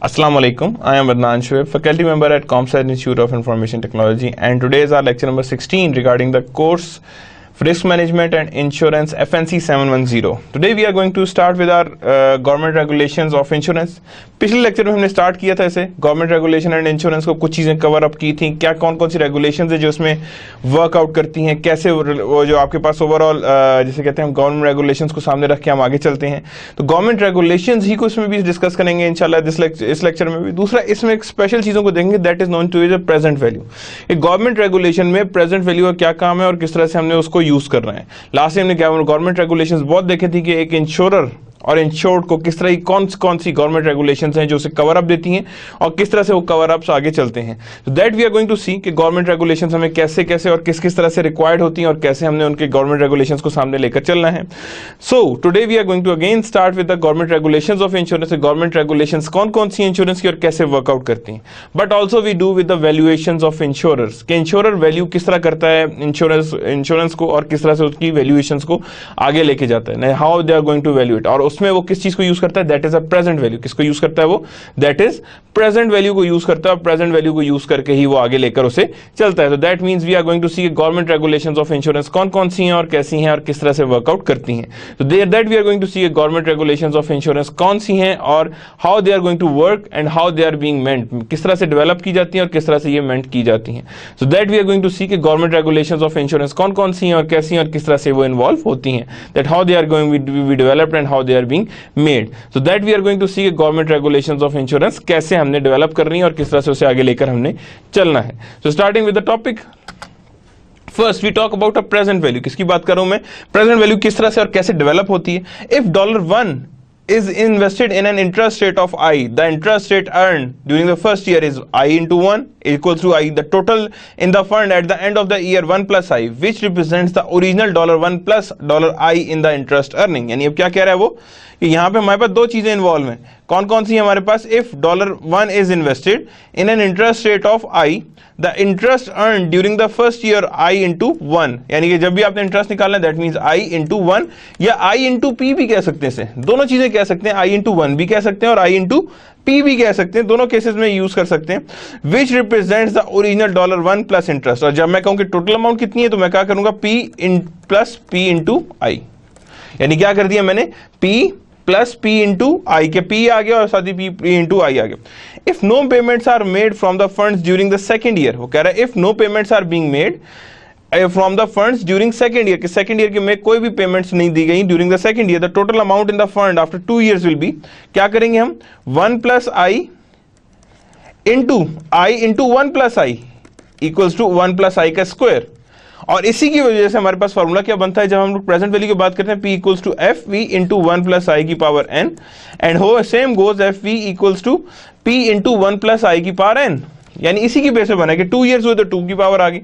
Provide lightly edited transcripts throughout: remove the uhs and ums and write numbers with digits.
Assalamu alaikum. I am Adnan Shoaib, faculty member at ComSci Institute of Information Technology, and today is our lecture number 16 regarding the course Risk Management and Insurance FNC 710. Today we are going to start with our government regulations of insurance. पिछले lecture में हमने start किया था ऐसे government regulation and insurance को, कुछ चीज़ें cover up की थी, क्या कौन कौन सी रेगुलेशंस है जो उसमें वर्कआउट करती हैं, कैसे वो जो आपके पास ओवरऑल जैसे कहते हैं हम गवर्नमेंट रेगुलेशंस को सामने रख के हम आगे चलते हैं, तो गवर्नमेंट रेगुलेशंस ही को इसमें भी डिस्कस करेंगे इंशाल्लाह इस लेक्चर में भी। दूसरा इसमें एक स्पेशल चीज़ों को देखेंगे, that is known two is a present value. एक गवर्नमेंट रेगुलेशन में प्रेजेंट वैल्यू का क्या काम है और किस तरह से हमने उसको यूज़ करना है। लास्ट टाइम हमने गवर्नमेंट रेगुलेशंस बहुत देखे थी कि एक इंश्योरर और इंश्योर्ड को किस तरह की कौन सी गवर्नमेंट रेगुलेशंस हैं जो उसे कवर अप देती हैं और किस तरह से वो कवर अप्स आगे चलते हैं। तो that we are going to see कि गवर्नमेंट रेगुलेशंस हमें कैसे कैसे और किस किस तरह से रिक्वायर्ड होती हैं और कैसे हमने उनके गवर्नमेंट रेगुलेशंस को सामने लेकर चलना है। So today we are going to again start with the government regulations of insurance. Government regulations कौन कौन सी इंश्योरेंस की और कैसे वर्कआउट करती हैं, but also we do with the valuations of insurers कि इंश्योरर वैल्यू किस तरह करता है इंश्योरेंस को और किस तरह से उसकी वैल्यूएशंस को आगे लेके जाता है, how they are going to valuate, और उसमें वो किस चीज को यूज करता है, that is a present value. किसको यूज करता है वो, दैट इज प्रेजेंट वैल्यू को यूज करता है, और प्रेजेंट वैल्यू को यूज करके ही वो आगे लेकर उसे चलता है। तो that means we are going to see government regulations of insurance कौन कौन सी हैं और कैसी हैं और किस तरह से वर्कआउट करती हैं। तो that we are going to see government regulations of insurance कौन सी हैं और how they are going to work and how they are being meant, किस तरह से डेवलप की जाती हैं और किस तरह से ये मेंट की जाती हैं। So that we are going to see government regulations of insurance कौन कौन सी हैं और कैसी हैं और किस तरह से वो इन्वॉल्व होती हैं, that how they are going be developed and how they are being made. So that we are going to see government regulations of insurance कैसे हमने डेवलप करनी है और किस तरह से उसे आगे लेकर हमने चलना है। So starting with the topic, first we talk about a present value. किसकी बात कर रहा हूं मैं, प्रेजेंट वैल्यू किस तरह से और कैसे डेवलप होती है। If $1 is invested in an interest rate of I, the interest rate earned during the first year is I into 1 equals to I, the total in the fund at the end of the year 1 plus I, which represents the original $1 plus $I in the interest earning। यानी अब क्या कह रहा है वो कि यहाँ पे हमारे पास दो चीजें इन्वॉल्व हैं, कौन कौन सी हमारे पास। If $1 is invested in an interest rate of I, the interest earned during the first year I into 1, यानी कि जब भी आपने इंटरेस्ट निकालना है दैट मींस I into 1 या I into P भी कह सकते हैं, इसे दोनों चीजें कह सकते हैं, I into 1 भी कह सकते हैं और I into P भी कह सकते हैं, दोनों केसेस में यूज कर सकते हैं। विच represents the original $1 plus interest, और जब मैं कहूँ कि टोटल अमाउंट कितनी है तो मैं क्या करूंगा, P plus P into I, यानी क्या कर दिया मैंने, P प्लस P इंटू आई, के P आ गया और साथ ही P इंटू आई आ गया। If no payments are made from the funds during the second year, वो कह रहा है if no payments are being made from the funds during second year, second year के में कोई भी पेमेंट्स नहीं दी गई during the second year, the total amount in the fund after 2 years will be, क्या करेंगे हम, 1 plus I into 1 plus i equals to 1 plus आई का स्क्वायर। और इसी की वजह से हमारे पास फॉर्मूला क्या बनता है जब हम लोग प्रेजेंट वैल्यू की बात करते हैं, P equals to F V into 1 plus I की पावर n, एंड हो same goes F V equals to P into 1 plus I की पावर n। यानी इसी की बेस पे बना कि 2 years होते तो 2 की पावर आ गई,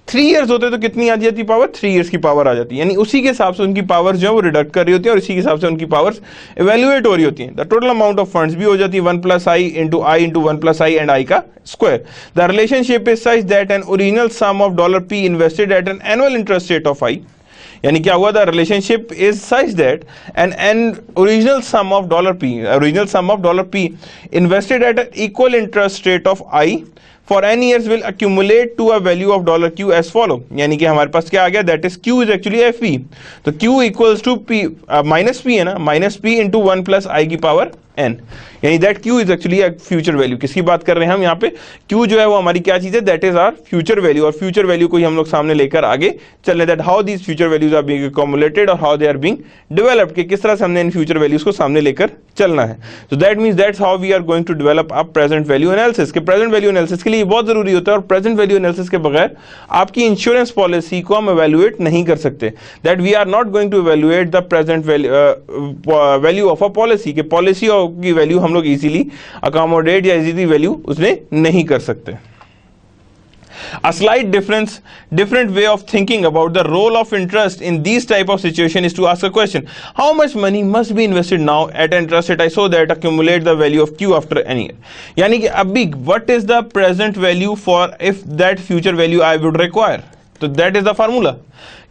3 years होते तो कितनी आ जाती पावर, 3 years की पावर आ जाती है। यानी उसी के हिसाब से उनकी पावर जो है वो रिडक्ट कर रही होती है और इसी के हिसाब से उनकी पावर्स इवेल्युएट हो रही होती हैं। The total amount of funds भी हो जाती है 1 plus I into 1 plus I and I का square. The relationship is such that an original sum of $P invested at an annual interest rate of I, यानी क्या हुआ, the relationship is such that an original sum of $P invested at an equal interest rate of I for n years will accumulate to a value of $Q as follow, यानी कि हमारे पास क्या आ गया, that is Q is actually FV, तो Q equals to P minus P है ना, minus P into 1 plus I की पावर n, यानी दैट Q इज एक्चुअली एक फ्यूचर वैल्यू। किसकी बात कर रहे हैं हम यहाँ पे, Q जो है वो हमारी क्या चीज है, that is our future value, और फ्यूचर वैल्यू को ही हम लोग सामने लेकर आगे चल रहे, that how these future values are being accumulated और how they are being developed, कि किस तरह से हमने इन फ्यूचर वैल्यूज को सामने लेकर चलना है। So that means that's how we are going to develop a present value analysis, के प्रेजेंट वैल्यू एनालिसिस के लिए बहुत जरूरी होता है, और प्रेजेंट वैल्यू एनालिसिस के बगैर आपकी इंश्योरेंस पॉलिसी को हम इवैल्यूएट नहीं कर सकते, that we are not going to evaluate the present value of a policy, के पॉलिसी की वैल्यू हम लोग इजीली अकोमोडेट या इजीली वैल्यू उसमें नहीं कर सकते। A slight different way of thinking about the role of interest in these type of situation is to ask a question: how much money must be invested now at interest rate I so that accumulate the value of Q after any year? यानी कि अभी what is the present value for if that future value I would require? तो that is the formula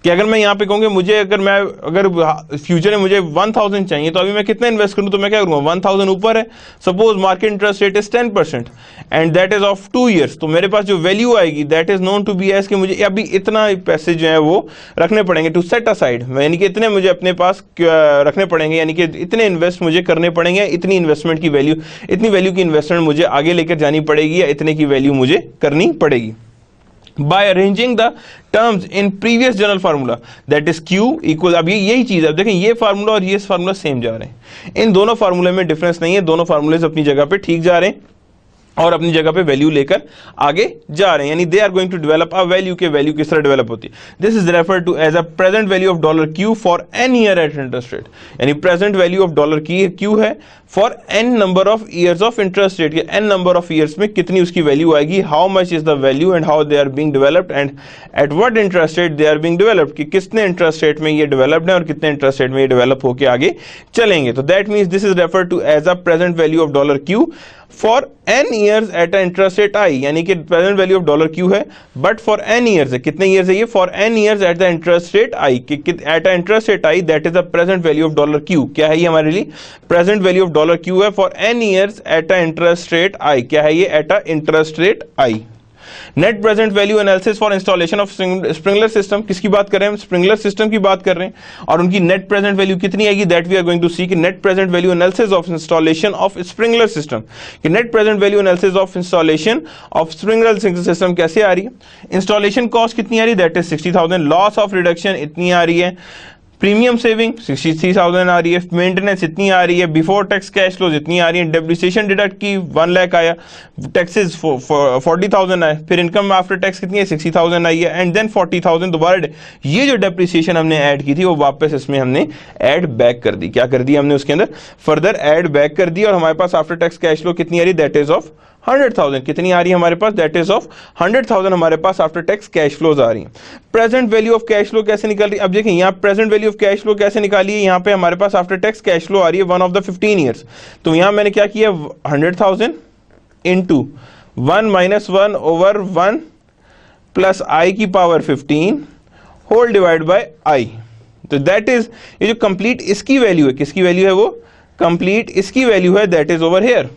कि अगर मैं यहाँ पे कहूँगी मुझे अगर फ्यूचर में मुझे 1000 चाहिए तो अभी मैं कितना इन्वेस्ट करूँ, तो मैं क्या करूँगा, 1000 ऊपर है, suppose market interest rate is 10% and that is of 2 years, तो मेरे पास जो वैल्यू आएगी that is known to be as कि मुझे अभी इतना पैसे जो है वो रखने पड़ेंगे टू सेट असाइड, यानी कि इतने मुझे अपने पास रखने पड़ेंगे, यानी कि इतने इन्वेस्ट मुझे करने पड़ेंगे, इतनी इन्वेस्टमेंट की वैल्यू, इतनी वैल्यू की इन्वेस्टमेंट मुझे आगे लेकर जानी पड़ेगी या इतने की वैल्यू मुझे करनी पड़ेगी. By arranging the terms in previous general formula, that is Q equal, अब ये यही चीज है, देखें ये फार्मूला और ये फार्मूला सेम जा रहे हैं, इन दोनों फार्मूले में डिफरेंस नहीं है, दोनों फार्मूले अपनी जगह पे ठीक जा रहे हैं और अपनी जगह पे वैल्यू लेकर आगे जा रहे हैं, यानी they are going to develop a value के वैल्यू किस तरह डेवलप होती है. This is referred to as a present value of dollar Q for N year at interest rate, यानी प्रेजेंट वैल्यू ऑफ डॉलर की क्यू है for N number of years of interest rate, N number of years में कितनी उसकी value आएगी, how much is the value and how they are being developed and at what interest rate they are being developed, कि कितने interest rate में ये developed है और कितने इंटरेस्ट रेट में ये डेवलप होकर आगे चलेंगे. तो that means this is referred to as a present value of dollar Q for N years at a interest rate I, यानी कि present value of dollar Q है बट फॉर एन ईयर्स है, कितने years है ये, for N years at the interest rate I, at a interest rate I that is the present value of dollar Q. क्या है ये हमारे लिए, present value of dollar Q है for N years at a interest rate I. क्या है ये, at a interest rate I. Net present value analysis for installation of sprinkler system, किसकी बात कर रहे हैं हम, स्प्रिंगलर सिस्टम की बात कर रहे हैं, और उनकी नेट प्रेजेंट वैल्यू कितनी आएगी, that we are going to see कि net present value analysis of installation of sprinkler system, कि net present value analysis of installation of sprinkler system कैसे आ रही है. इंस्टॉलेशन कॉस्ट कितनी आ रही है, that is 60,000, loss of reduction इतनी आ रही है, प्रीमियम सेविंग 63,000 आ रही है, मेंटेनेंस इतनी आ रही है, बिफोर टैक्स कैश फ्लोज इतनी आ रही है, डेप्रिसिएशन डिडक्ट की 1 लाख आया, टैक्सेस 40,000 आए, फिर इनकम आफ्टर टैक्स कितनी है 60,000 आई है, एंड देन 40,000 दोबारा ये जो डेप्रिसिएशन हमने ऐड की थी वो वापस इसमें हमने ऐड बैक कर दी. क्या कर दी हमने, उसके अंदर फर्दर ऐड बैक कर दी, और हमारे पास आफ्टर टैक्स कैश फ्लो कितनी आ रही है, दैट इज ऑफ 100,000. कितनी आ रही है हमारे पास, दैट इज ऑफ 100,000 हमारे पास आफ्टर टैक्स कैश फ्लोज आ रही हैं. Present value of cash flow कैसे निकल रही है, अब देखिए यहाँ present value of cash flow कैसे निकाली है, यहाँ पे हमारे पास आफ्टर टैक्स कैश फ्लो आ रही है 1 of the 15 years. तो यहाँ मैंने क्या किया, 100,000 इंटू 1 - 1 over 1 प्लस आई की पावर 15 होल डिवाइड बाय आई. तो दैट इज ये जो कंप्लीट इसकी वैल्यू है, किसकी वैल्यू है वो, कंप्लीट इसकी वैल्यू है, दैट इज ओवर हेयर,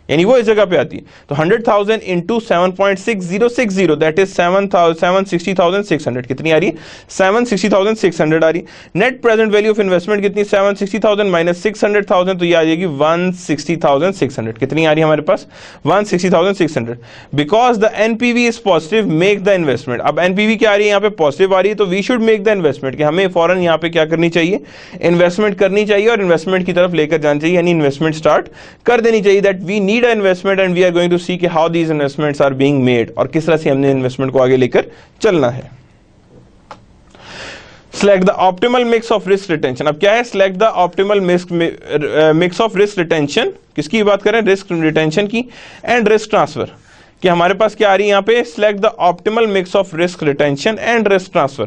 यानी वो इस जगह पे आती है. तो 100,000 इंटू 7.6060 दैट इज 760,600, कितनी आ रही है, 760,600 आ रही. Net present value of investment कितनी, 760,000 माइनस 600,000, तो ये आ जाएगी 160,600. कितनी आ रही है हमारे पास, 160,600. Because the NPV is positive make the investment. अब एनपीवी क्या आ रही है, यहाँ पे पॉजिटिव आ रही है, तो we should make the investment, कि हमें फौरन यहाँ पे क्या करनी चाहिए, इन्वेस्टमेंट करनी चाहिए और इन्वेस्टमेंट की तरफ लेकर जाना चाहिए, यानी इन्वेस्टमेंट स्टार्ट कर देनी चाहिए. That we need investment and we are going to see कि how these investments are being made, और किस तरह से हमने इन्वेस्टमेंट को आगे लेकर चलना है. Select the optimal mix of risk retention. अब क्या है, select the optimal mix of risk retention, किसकी बात करें, रिस्क रिटेंशन की, एंड रिस्क ट्रांसफर, कि हमारे पास क्या आ रही है यहाँ पे, select the optimal mix of risk retention and risk transfer,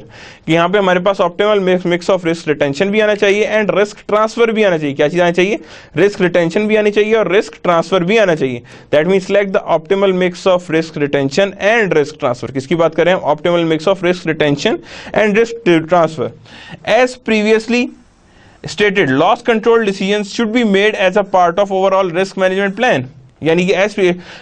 कि यहाँ पे हमारे पास optimal mix of risk retention भी आना चाहिए एंड रिस्क ट्रांसफर भी आना चाहिए. क्या चीज आना चाहिए, रिस्क रिटेंशन भी आनी चाहिए और रिस्क ट्रांसफर भी आना चाहिए. That mean select the optimal mix of risk retention and risk transfer, किसकी बात करें, optimal mix of risk retention and risk transfer. As previously stated, loss control decisions should be made as a part of overall risk management plan, यानी कि as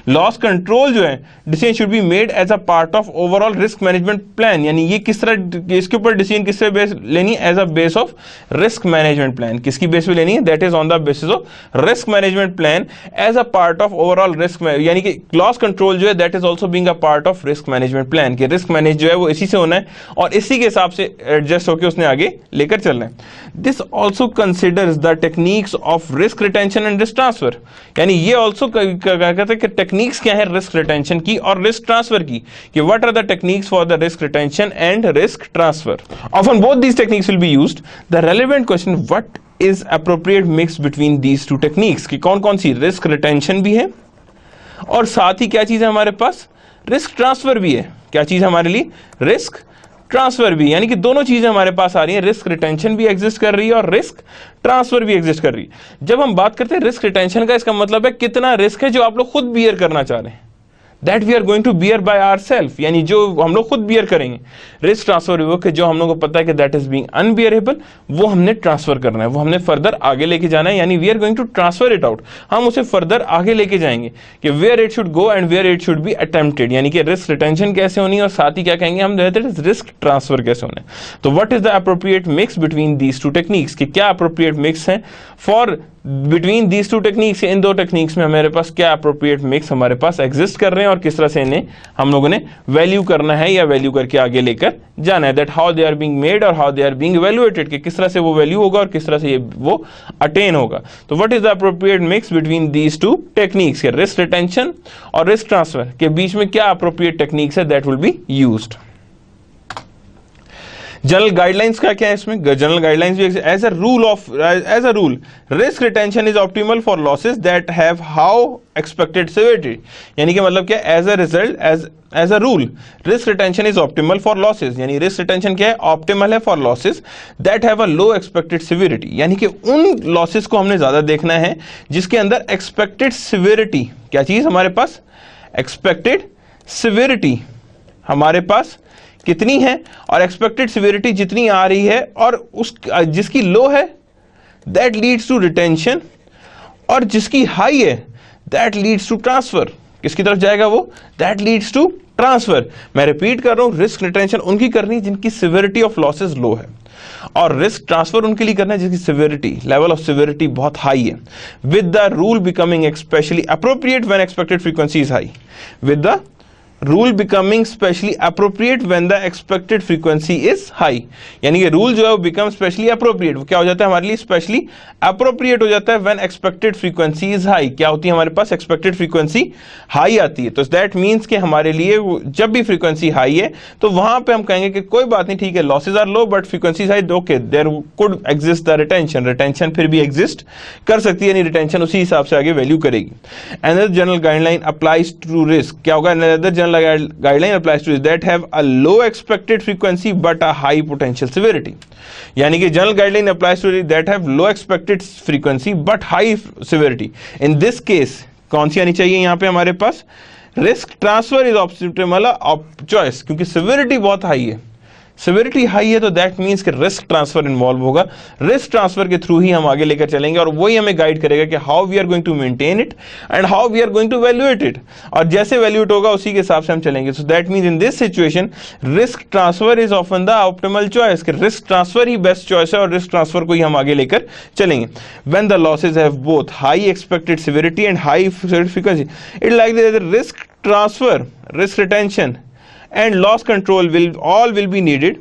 loss control जो है decision should be made as a part of overall risk management plan, यानी ये किस तरह, इसके ऊपर डिसीजन किससे बेस लेनी है, as a base of risk management plan. किसकी बेस पे लेनी है, that is on the basis of risk management plan as a part of overall risk, यानी कि लॉस कंट्रोल जो है that is also being a part of risk management plan, कि risk manage जो है वो इसी से होना है और इसी के हिसाब से एडजस्ट होकर उसने आगे लेकर चलना है. This also considers the techniques of risk retention and risk transfer, यानी ये ऑल्सो कहते हैं कि टेक्निक्स क्या है रिस्क रिटेंशन की और रिस्क ट्रांसफर की, कि what are the techniques for the risk retention and risk transfer. Often both these techniques will be used. The relevant question, what is appropriate mix between these two techniques, कि कौन कौन सी, risk retention भी है और साथ ही क्या चीज है हमारे पास, रिस्क ट्रांसफर भी है। क्या चीज हमारे लिए? रिस्क ट्रांसफर भी, यानी कि दोनों चीजें हमारे पास आ रही हैं। रिस्क रिटेंशन भी एग्जिस्ट कर रही है और रिस्क ट्रांसफर भी एग्जिस्ट कर रही है। जब हम बात करते हैं रिस्क रिटेंशन का, इसका मतलब है कितना रिस्क है जो आप लोग खुद बियर करना चाह रहे हैं, that we are going to bear by ourself, यानी जो हम लोग खुद बियर करेंगे। रिस्क ट्रांसफर वो कि जो हम लोग को पता है कि दैट इज बीइंग अनबियरेबल, वो हमने ट्रांसफर करना है, वो हमने फर्दर आगे लेके जाना है, यानी we are going to transfer it out. हम उसे फर्दर आगे लेके जाएंगे कि where it should go and where it should be attempted, यानी कि रिस्क रिटेंशन कैसे होनी है और साथ ही क्या कहेंगे हम, रिस्क ट्रांसफर कैसे होना है। तो what is the appropriate mix between these two techniques, कि क्या अप्रोप्रिएट मिक्स है for between these two techniques, इन दो टेक्निक्स में हमारे पास क्या अप्रोप्रिएट मिक्स हमारे पास एग्जिस्ट कर रहे हैं और किस तरह से इन्हें हम लोगों ने वैल्यू करना है या वैल्यू करके आगे लेकर जाना है। That how they are being made और how they are being evaluated, कि किस तरह से वो वैल्यू होगा और किस तरह से ये वो अटेन होगा। तो what is the appropriate mix between these two techniques, के रिस्क रिटेंशन और रिस्क ट्रांसफर के बीच में क्या अप्रोप्रिएट टेक्निक्स है that will be used. General guidelines का क्या है इसमें? जनरल गाइडलाइंस भी as a rule risk retention is optimal for losses that have how expected severity, यानी कि मतलब क्या, as a result as a rule risk retention is optimal for losses, यानी रिस्क रिटेंशन क्या है? ऑप्टिमल है for losses that have a low expected severity, यानी कि उन लॉसेस को हमने ज्यादा देखना है जिसके अंदर एक्सपेक्टेड सिवियरिटी, क्या चीज हमारे पास? एक्सपेक्टेड सिवियरिटी हमारे पास कितनी है और एक्सपेक्टेड सिवियरिटी जितनी आ रही है और उस जिसकी लो है दैट लीड्स टू रिटेंशन, और जिसकी हाई है दैट लीड्स टू ट्रांसफर। किसकी तरफ जाएगा वो? That leads to transfer. मैं रिपीट कर रहा हूं, रिस्क रिटेंशन उनकी करनी है जिनकी सिवियरिटी ऑफ लॉसेस लो है, और रिस्क ट्रांसफर उनके लिए करना है जिसकी सिवियरिटी, लेवल ऑफ सिवियरिटी बहुत हाई है, with the rule becoming specially appropriate when expected frequency is high, with the rule becoming specially appropriate when the expected frequency is high, यानी कि रूल जो है वो बिकम स्पेशली अप्रोप्रिएट, वो क्या हो जाता है हमारे लिए? स्पेशली अप्रोप्रिएट हो जाता है when expected frequency is high. क्या होती है हमारे पास? एक्सपेक्टेड फ्रीक्वेंसी हाई आती है। तो दैट मींस कि हमारे लिए जब भी फ्रीक्वेंसी हाई है तो वहां पे हम कहेंगे कि कोई बात नहीं, ठीक है, losses are low but frequency high, okay, there could exist the retention, retention फिर भी एग्जिस्ट कर सकती है, यानी रिटेंशन उसी हिसाब से आगे वैल्यू करेगी। Another general guideline applies to risk, क्या होगा? Another general guideline applies to that have a low expected frequency but a high potential severity, यानी कि general guideline applies to that have low expected frequency but high severity। in this case कौन सी आनी चाहिए यहां पे हमारे पास? Risk transfer is optimal choice, क्योंकि सिवियरिटी बहुत हाई है, सिवियरिटी हाई है तो दैट मींस कि रिस्क ट्रांसफर इन्वॉल्व होगा। रिस्क ट्रांसफर के थ्रू ही हम आगे लेकर चलेंगे और वही हमें गाइड करेगा कि how we are going to maintain it and how we are going to valuate it, और जैसे वैल्यूएट होगा उसी के हिसाब से हम चलेंगे। सो that means in this situation risk transfer is often the optimal choice, कि रिस्क ट्रांसफर ही बेस्ट चॉइस है और रिस्क ट्रांसफर को ही हम आगे लेकर चलेंगे। When the losses have both high expected severity and high frequency, it like the risk transfer, risk retention and loss control will be needed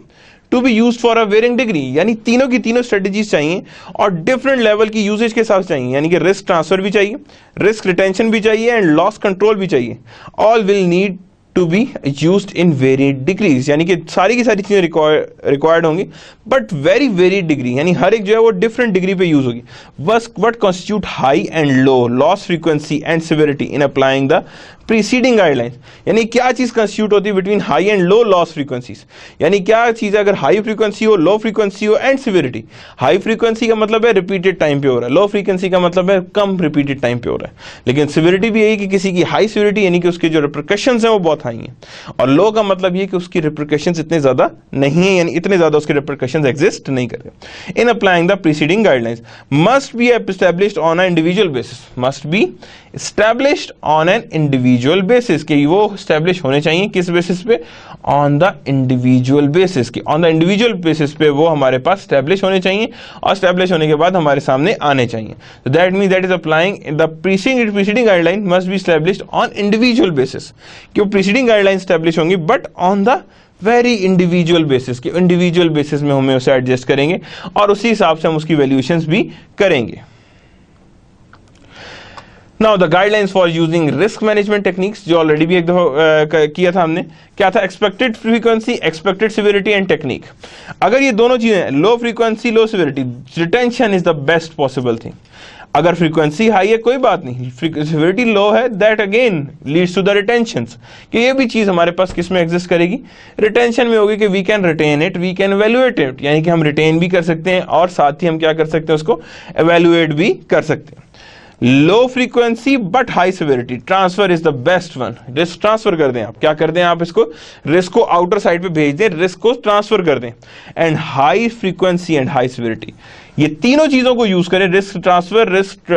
to be used for a varying degree, यानी तीनों की तीनों strategies चाहिए और different level की usage के साथ चाहिए, यानी कि रिस्क ट्रांसफर भी चाहिए, रिस्क रिटेंशन भी चाहिए एंड लॉस कंट्रोल भी चाहिए। All will need to be used in varied degrees, यानी कि सारी की सारी चीजें रिक्वायर्ड होंगी बट वेरी वेरिड डिग्री, यानी हर एक जो है वो डिफरेंट डिग्री पे यूज होगी। बस what constitute high and low loss frequency and severity in applying the preceding guidelines, यानी क्या चीज कंस्टिट्यूट होती है between high and low loss frequencies, यानी क्या चीज अगर हाई फ्रीक्वेंसी हो, लो फ्रीक्वेंसी हो एंड सिवियरिटी। हाई फ्रीक्वेंसी का मतलब है रिपीटेड टाइम पे हो रहा है, लो फ्रीक्वेंसी का मतलब है कम रिपीटेड टाइम पे हो रहा है, लेकिन सिवियरिटी भी यही कि किसी की हाई सिवियरिटी यानी कि उसके जो रिप्रिकॉशंस हैं वो बहुत हाई हैं, और लो का मतलब ये कि उसकी रिप्रिकॉशंस इतने ज्यादा नहीं है, यानी इतने ज्यादा उसके रिप्रिकॉशंस एग्जिस्ट नहीं कर रहे। In applying the preceding guidelines must be established on an individual basis, must be established on an individual basis, कि वो एस्टैब्लिश होने चाहिए किस बेसिस पे? ऑन द इंडिविजुअल बेसिस, कि ऑन द इंडिविजुअल बेसिस पे वो हमारे पास एस्टैब्लिश होने चाहिए और एस्टैब्लिश होने के बाद हमारे सामने आने चाहिए। तो that means that is applying the preceding guideline must be established on individual basis, कि वो प्रीसीडिंग गाइडलाइन एस्टैब्लिश होंगी but on the very individual basis, कि इंडिविजुअल बेसिस में हमें उसे एडजस्ट करेंगे और उसी हिसाब से हम उसकी वैल्यूएशंस भी करेंगे। Now the guidelines for using risk management techniques, जो ऑलरेडी भी एक दफा किया था हमने, क्या था? Expected frequency, expected severity and technique. अगर ये दोनों चीजें low frequency low severity, retention is the best possible thing. अगर फ्रीक्वेंसी हाई है कोई बात नहीं, सिवियरिटी लो है, that again leads to the retentions, कि ये भी चीज हमारे पास किस में एग्जिस्ट करेगी, रिटेंशन में होगी, कि we can retain it, we can evaluate it, यानी कि हम रिटेन भी कर सकते हैं और साथ ही हम क्या कर सकते हैं, उसको एवेल्युएट भी कर सकते हैं। Low frequency but high severity, transfer is the best one. Risk transfer कर दें, आप क्या कर दें, आप इसको रिस्क को आउटर साइड पे भेज दें, रिस्क को ट्रांसफर कर दें। And high frequency and high severity, ये तीनों चीजों को यूज करें, risk transfer, risk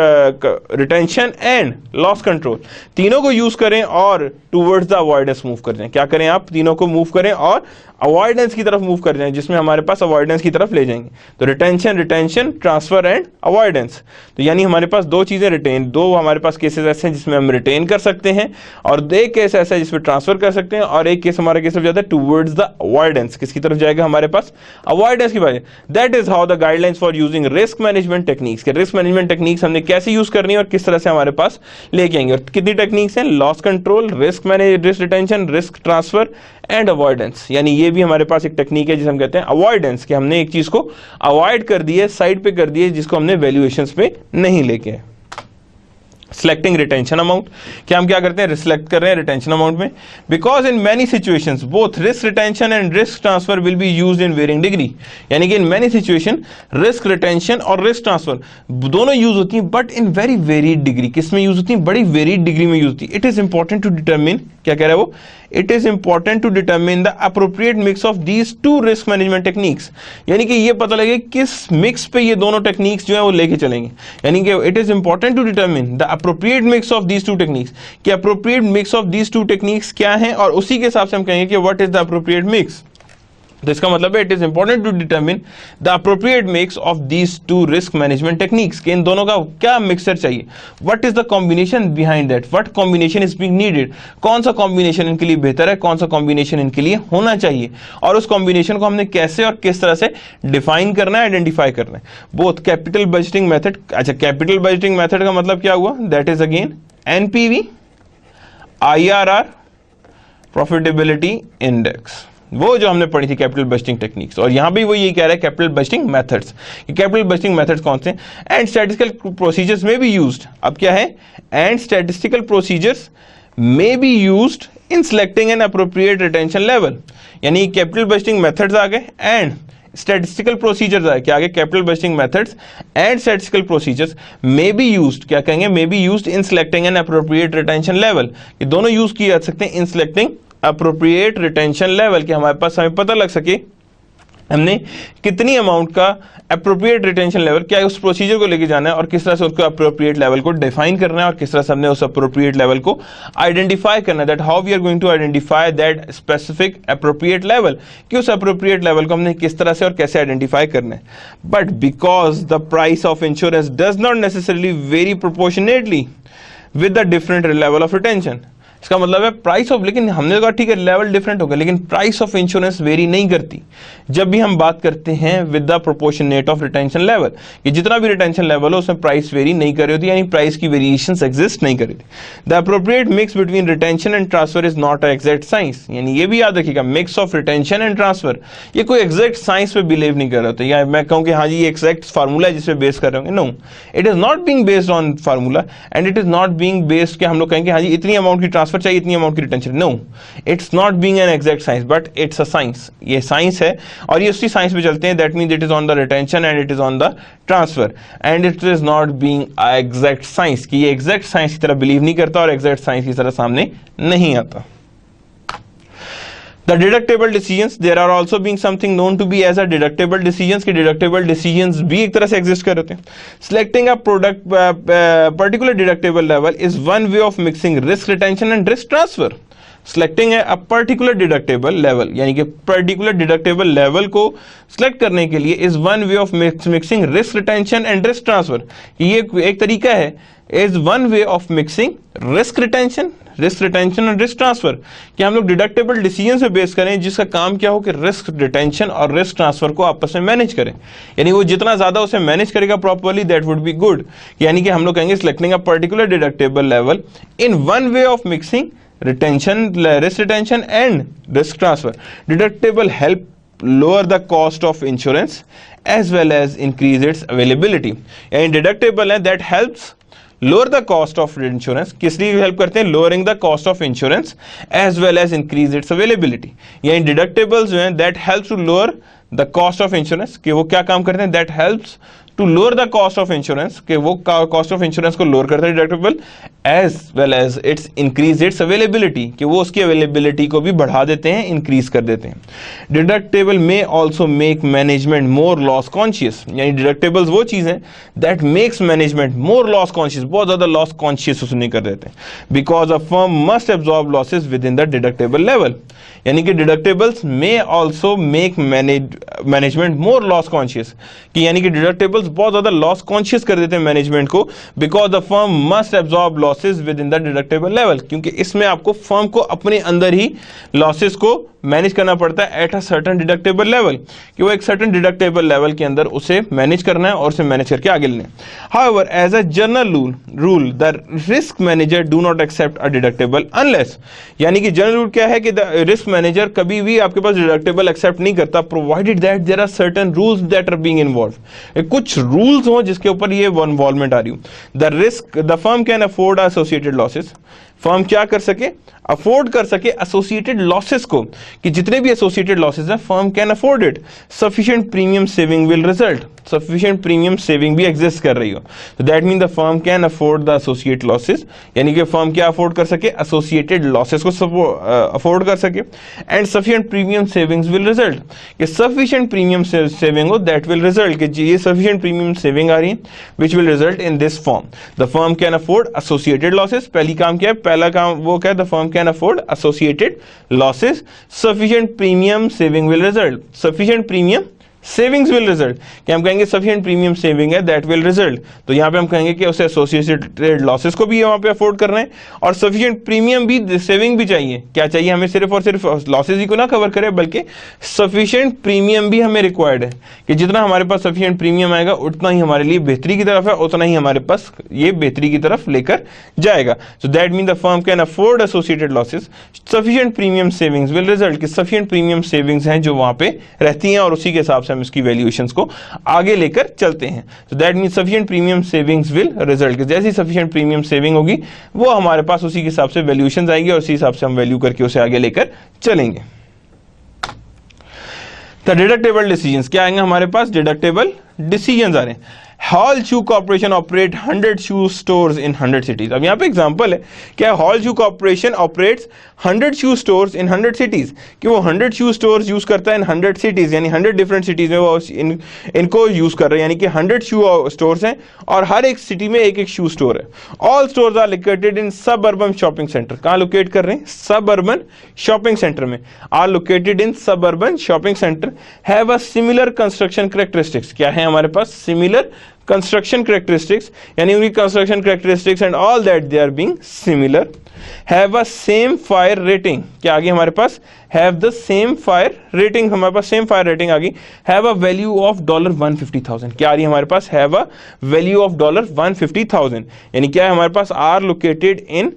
retention and loss control, तीनों को यूज करें और टूवर्ड्स द अवॉइडेंस मूव कर जाएं। क्या करें, आप तीनों को मूव करें और अवॉइडेंस की तरफ मूव कर जाएं, जिसमें हमारे पास अवॉइडेंस की तरफ ले जाएंगे। तो retention, retention, transfer and avoidance, तो यानी हमारे पास दो चीजें रिटेन, दो हमारे पास केसेस ऐसे हैं जिसमें हम रिटेन कर सकते हैं, और एक केस ऐसा है जिसमें ट्रांसफर कर सकते हैं, और एक केस हमारा केस जाता है टूवर्ड्स द अवॉइडेंस, किसकी तरफ जाएगा, हमारे पास अवॉइडेंस की बात। That is how the guidelines for using risk management techniques, के रिस्क मैनेजमेंट टेक्निक्स हमने कैसे यूज करनी है और किस तरह से हमारे पास लेके आएंगे। और कितनी टेक्निक्स हैं, loss control, risk manage, risk retention, risk transfer and avoidance, यानी ये भी हमारे पास एक टेक्निक है जिसे हम कहते हैं अवॉइडेंस, कि हमने एक चीज को अवॉइड कर दी है, साइड पे कर दी है, जिसको हमने वैल्यूएशंस पे नहीं लेके आए। सिलेक्टिंग रिटेंशन अमाउंट, क्या हम क्या करते हैं, रिसेलेक्ट कर रहे हैं रिटेंशन अमाउंट में, because in many situations both risk retention and risk transfer will be used in varying degree, यानी कि in many situation risk retention और रिस्क ट्रांसफर दोनों यूज होती हैं, but in very varied degree, किस में use होती है, बड़ी वेरीड डिग्री में यूज होती है। It is important to determine, क्या कह रहा है वो, it is important to determine the appropriate mix of these two risk management techniques, यानी कि ये पता लगे किस मिक्स पे ये दोनों टेक्निक्स जो है वो लेके चलेंगे, यानी कि it is important to determine the appropriate mix of these two techniques, कि appropriate mix of these two techniques क्या है, और उसी के हिसाब से हम कहेंगे कि what is the appropriate mix. तो इसका मतलब है it is important to determine the appropriate mix of these two risk management techniques, कि इन दोनों का क्या मिक्सचर चाहिए, what is the combination behind that, what combination is being needed, कौन सा कॉम्बिनेशन इनके लिए बेहतर है, कौन सा कॉम्बिनेशन इनके लिए होना चाहिए, और उस कॉम्बिनेशन को हमने कैसे और किस तरह से डिफाइन करना है, आइडेंटिफाई करना है। बोथ कैपिटल बजटिंग मेथड, अच्छा कैपिटल बजटिंग मेथड का मतलब क्या हुआ, that is again NPV, IRR, profitability index, वो जो हमने पढ़ी थी कैपिटल बजटिंग टेक्निक्स, और यहां भी वो यही कह रहा है कैपिटल बजटिंग मेथड्स, कि कैपिटल बजटिंग मेथड्स कौन से, एंड स्टैटिस्टिकल प्रोसीजर्स में भी यूज्ड। अब क्या है, एंड स्टैटिस्टिकल प्रोसीजर्स में B used in selecting an appropriate retention level, यानी कैपिटल बजटिंग मेथड्स आ गए एंड स्टैटिस्टिकल प्रोसीजर्स आए, क्या आगे, capital budgeting methods and statistical procedures may be used, क्या कहेंगे, may be used in selecting an appropriate retention level, ये दोनों use किए जा सकते हैं इन सिलेक्टिंग अप्रोप्रिएट रिटेंशन लेवल, कि हमारे पास हमें पता लग सके हमने कितनी अमाउंट का अप्रोप्रिएट रिटेंशन लेवल, क्या उस प्रोसीजर को लेके जाना है और किस तरह से उसको अप्रोप्रिएट लेवल को डिफाइन करना है और किस तरह से हमने उस अप्रोप्रिएट लेवल को आइडेंटिफाई करना है, that how we are going to identify that specific appropriate level, कि उस अप्रोप्रिएट लेवल को हमने किस तरह से और कैसे आइडेंटिफाई करना है। But because the price of insurance does not necessarily very proportionately with the different level of retention, इसका मतलब है प्राइस ऑफ, लेकिन हमने कहा ठीक है लेवल डिफरेंट होगा, लेकिन प्राइस ऑफ इंश्योरेंस वेरी नहीं करती जब भी हम बात करते हैं with the proportionate of retention level, कि जितना भी रिटेंशन लेवल हो उसमें प्राइस वेरी नहीं कर रही होती, यानी प्राइस की वेरिएशंस एग्जिस्ट नहीं कर रही थी। The appropriate mix between retention and transfer is not a exact science, यानी ये भी याद रखिएगा, mix of retention and transfer ये कोई एग्जैक्ट साइंस पे बिलीव नहीं कर रहे होते, या मैं कहूँ कि हाँ जी ये एग्जैक्ट फार्मूला है जिस पे बेस कर रहे होंगे, no, it is not being based on formula and it is not being based कि हम लोग कहेंगे हाँ जी इतनी अमाउंट की ट्रांसफर चाहिए, इतनी अमाउंट की No, it's not being an exact science, but it's a science. ये साइंस है और ये उसी साइंस पे चलते हैं, that means it is on the retention and it is on the transfer and it is not being a exact science, कि ये exact science की तरह बिलीव नहीं करता और exact science की तरह सामने नहीं आता। The deductible decisions, there are also being something known to be as a deductible decisions, कि deductible decisions भी एक तरह से exist कर रहे हैं। Selecting a product particular deductible level is one way of mixing risk retention and risk transfer. Selecting a particular deductible level, यानी कि particular deductible level को select करने के लिए is one way of mixing risk retention and risk transfer, ये एक तरीका है, is one way of mixing risk retention और रिस्क ट्रांसफर, कि हम लोग डिडक्टेबल डिसीजन से बेस करें जिसका काम क्या हो कि रिस्क रिटेंशन और रिस्क ट्रांसफर को आपस में मैनेज करें, यानी वो जितना ज्यादा उसे मैनेज करेगा properly that would be good, यानी कि हम लोग कहेंगे selecting a particular deductible level in one way of mixing retention, risk retention and risk transfer. Deductible help lower the cost of insurance as well as increase its availability. यानी deductible है that helps lower the cost of insurance, किस लिए help करते हैं? lowering the cost of insurance as well as increase its availability. यानी deductibles जो हैं that helps to lower the cost of insurance, कि वो क्या काम करते हैं? that helps to lower the cost of insurance, कि वो cost of insurance को lower करता है deductible, as well as its increase its availability, कि वो उसकी availability को भी बढ़ा देते हैं, increase कर देते हैं. Deductible may also make management more loss conscious, यानी deductibles वो चीज़ है that makes management more loss conscious, बहुत ज़्यादा loss conscious उसमें कर देते हैं, because a firm must absorb losses within the deductible level. यानी कि deductibles may also make management more loss conscious, कि यानी कि deductibles बहुत ज़्यादा loss conscious कर देते हैं मैनेजमेंट को, because the firm must absorb losses within the deductible level, क्योंकि इसमें आपको फर्म को अपने अंदर ही लॉसेस को मैनेज करना पड़ता है at a certain deductible level, कि वो एक सर्टेन डिडक्टेबल लेवल के अंदर उसे मैनेज करना है और उसे मैनेज करके आगे लेना है. However as a general rule the risk manager do not accept a deductible unless, यानी कि जनरल रूल क्या है कि द रिस्क मैनेजर कभी भी आपके पास डिडक्टेबल एक्सेप्ट नहीं करता, provided that there are certain rules that are being involve, कुछ रूल्स हो जिसके ऊपर ये इन्वॉल्वमेंट आ रही हो. The firm can afford associated losses, firm क्या कर सके? अफोर्ड कर सके एसोसिएटेड लॉसेस को, कि जितने भी एसोसिएटेड लॉसेस हैं firm can afford it. Sufficient premium saving will result, sufficient premium saving भी एग्जिस्ट कर रही हो, तो that mean the firm can afford the associate losses, यानी कि फर्म क्या अफोर्ड कर सके? एसोसिएटेड लॉसेस को अफोर्ड कर सके. And sufficient premium savings will result, कि सफिशिएंट प्रीमियम सेविंग हो दैट विल रिजल्ट, कि ये सफिशिएंट प्रीमियम सेविंग आ रही है which will result in this form. The firm can afford associated losses, पहली काम क्या है? पहला काम वो क्या है? The firm can afford associated losses. Sufficient premium saving will result, sufficient premium savings will result, कि हम कहेंगे सफिशिएंट प्रीमियम सेविंग है दैट विल रिजल्ट, तो यहाँ पे हम कहेंगे कि उसे एसोसिएटेड लॉसेस को भी वहाँ पे अफोर्ड करना है और सफिशिएंट प्रीमियम भी सेविंग भी चाहिए. क्या चाहिए हमें? सिर्फ और सिर्फ लॉसेस ही को ना कवर करे बल्कि सफिशिएंट प्रीमियम भी हमें रिक्वायर्ड है, कि जितना हमारे पास सफिशिएंट प्रीमियम आएगा उतना ही हमारे लिए बेहतरी की तरफ है, उतना ही हमारे पास ये बेहतरी की तरफ लेकर जाएगा. So that mean the firm can afford associated losses, sufficient premium savings will result, कि सफिशिएंट प्रीमियम सेविंग्स हैं जो वहाँ पे रहती हैं और उसी के हिसाब से हम इसकी वैल्यूएशंस को आगे लेकर चलते हैं. तो that means sufficient premium savings will result, जैसी सफिशिएंट प्रीमियम सेविंग होगी वो हमारे पास उसी के हिसाब से वैल्यूएशंस आएंगे और उसी हिसाब से हम वैल्यू करके उसे आगे लेकर चलेंगे. द डिडक्टेबल डिसीजंस क्या आएंगे हमारे पास? डिडक्टेबल डिसीजंस आ रहे हैं. Hall shoe corporation operate 100 shoe stores in 100 cities. अब यहाँ पे एग्जांपल है क्या? Hall shoe corporation operates 100 shoe stores in 100 cities, कि वो 100 शू स्टोर्स यूज करता है इन 100 सिटीज, यानी 100 डिफरेंट सिटीज में वो इनको यूज कर रहे हैं, यानी कि 100 शू स्टोर्स हैं और हर एक सिटी में एक एक शू स्टोर है. All stores are located in suburban shopping center. कहाँ लोकेट कर रहे हैं? सब अर्बन शॉपिंग सेंटर में. Are located in suburban shopping center. Have a similar construction characteristics, क्या है हमारे पास? सिमिलर कंस्ट्रक्शन कैरेक्टरिस्टिक्स, यानी उनकी construction characteristics and all that they are being similar. Have a same fire rating, क्या आ गई हमारे पास? Have the same fire rating, हमारे पास सेम फायर रेटिंग आ गई. हैव अ वैल्यू ऑफ $150,000, क्या आ रही है हमारे पास? हैव अ वैल्यू ऑफ $150,000, यानी क्या है हमारे पास? Are located in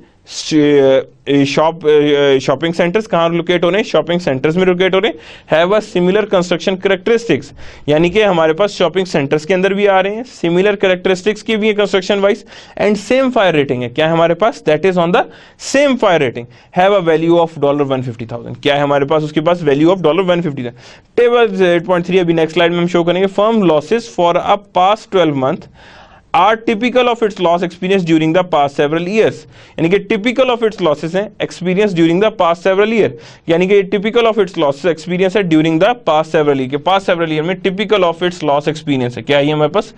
shopping centers. कहाँ लोकेट हो रहे हैं? शॉपिंग सेंटर्स में लोकेट हो रहे हैं. Have a similar construction characteristics, यानी कि हमारे पास शॉपिंग सेंटर्स के अंदर भी आ रहे हैं, सिमिलर कैरेक्टरिस्टिक्स की भी है construction wise, and same fire rating है. क्या है हमारे पास? That is on the same fire rating. Have a value of $150,000, क्या है हमारे पास? उसके पास वैल्यू ऑफ $150,000. टेबल 8.3 अभी नेक्स्ट स्लाइड में हम शो करेंगे. Firm losses for a past 12 month are typical of its loss experience during the past several years, यानी कि typical of its losses हैं experience during the past several year, यानी कि typical of its losses experience है during the past several year, के past several year में typical of its loss experience है. क्या है हमारे पास?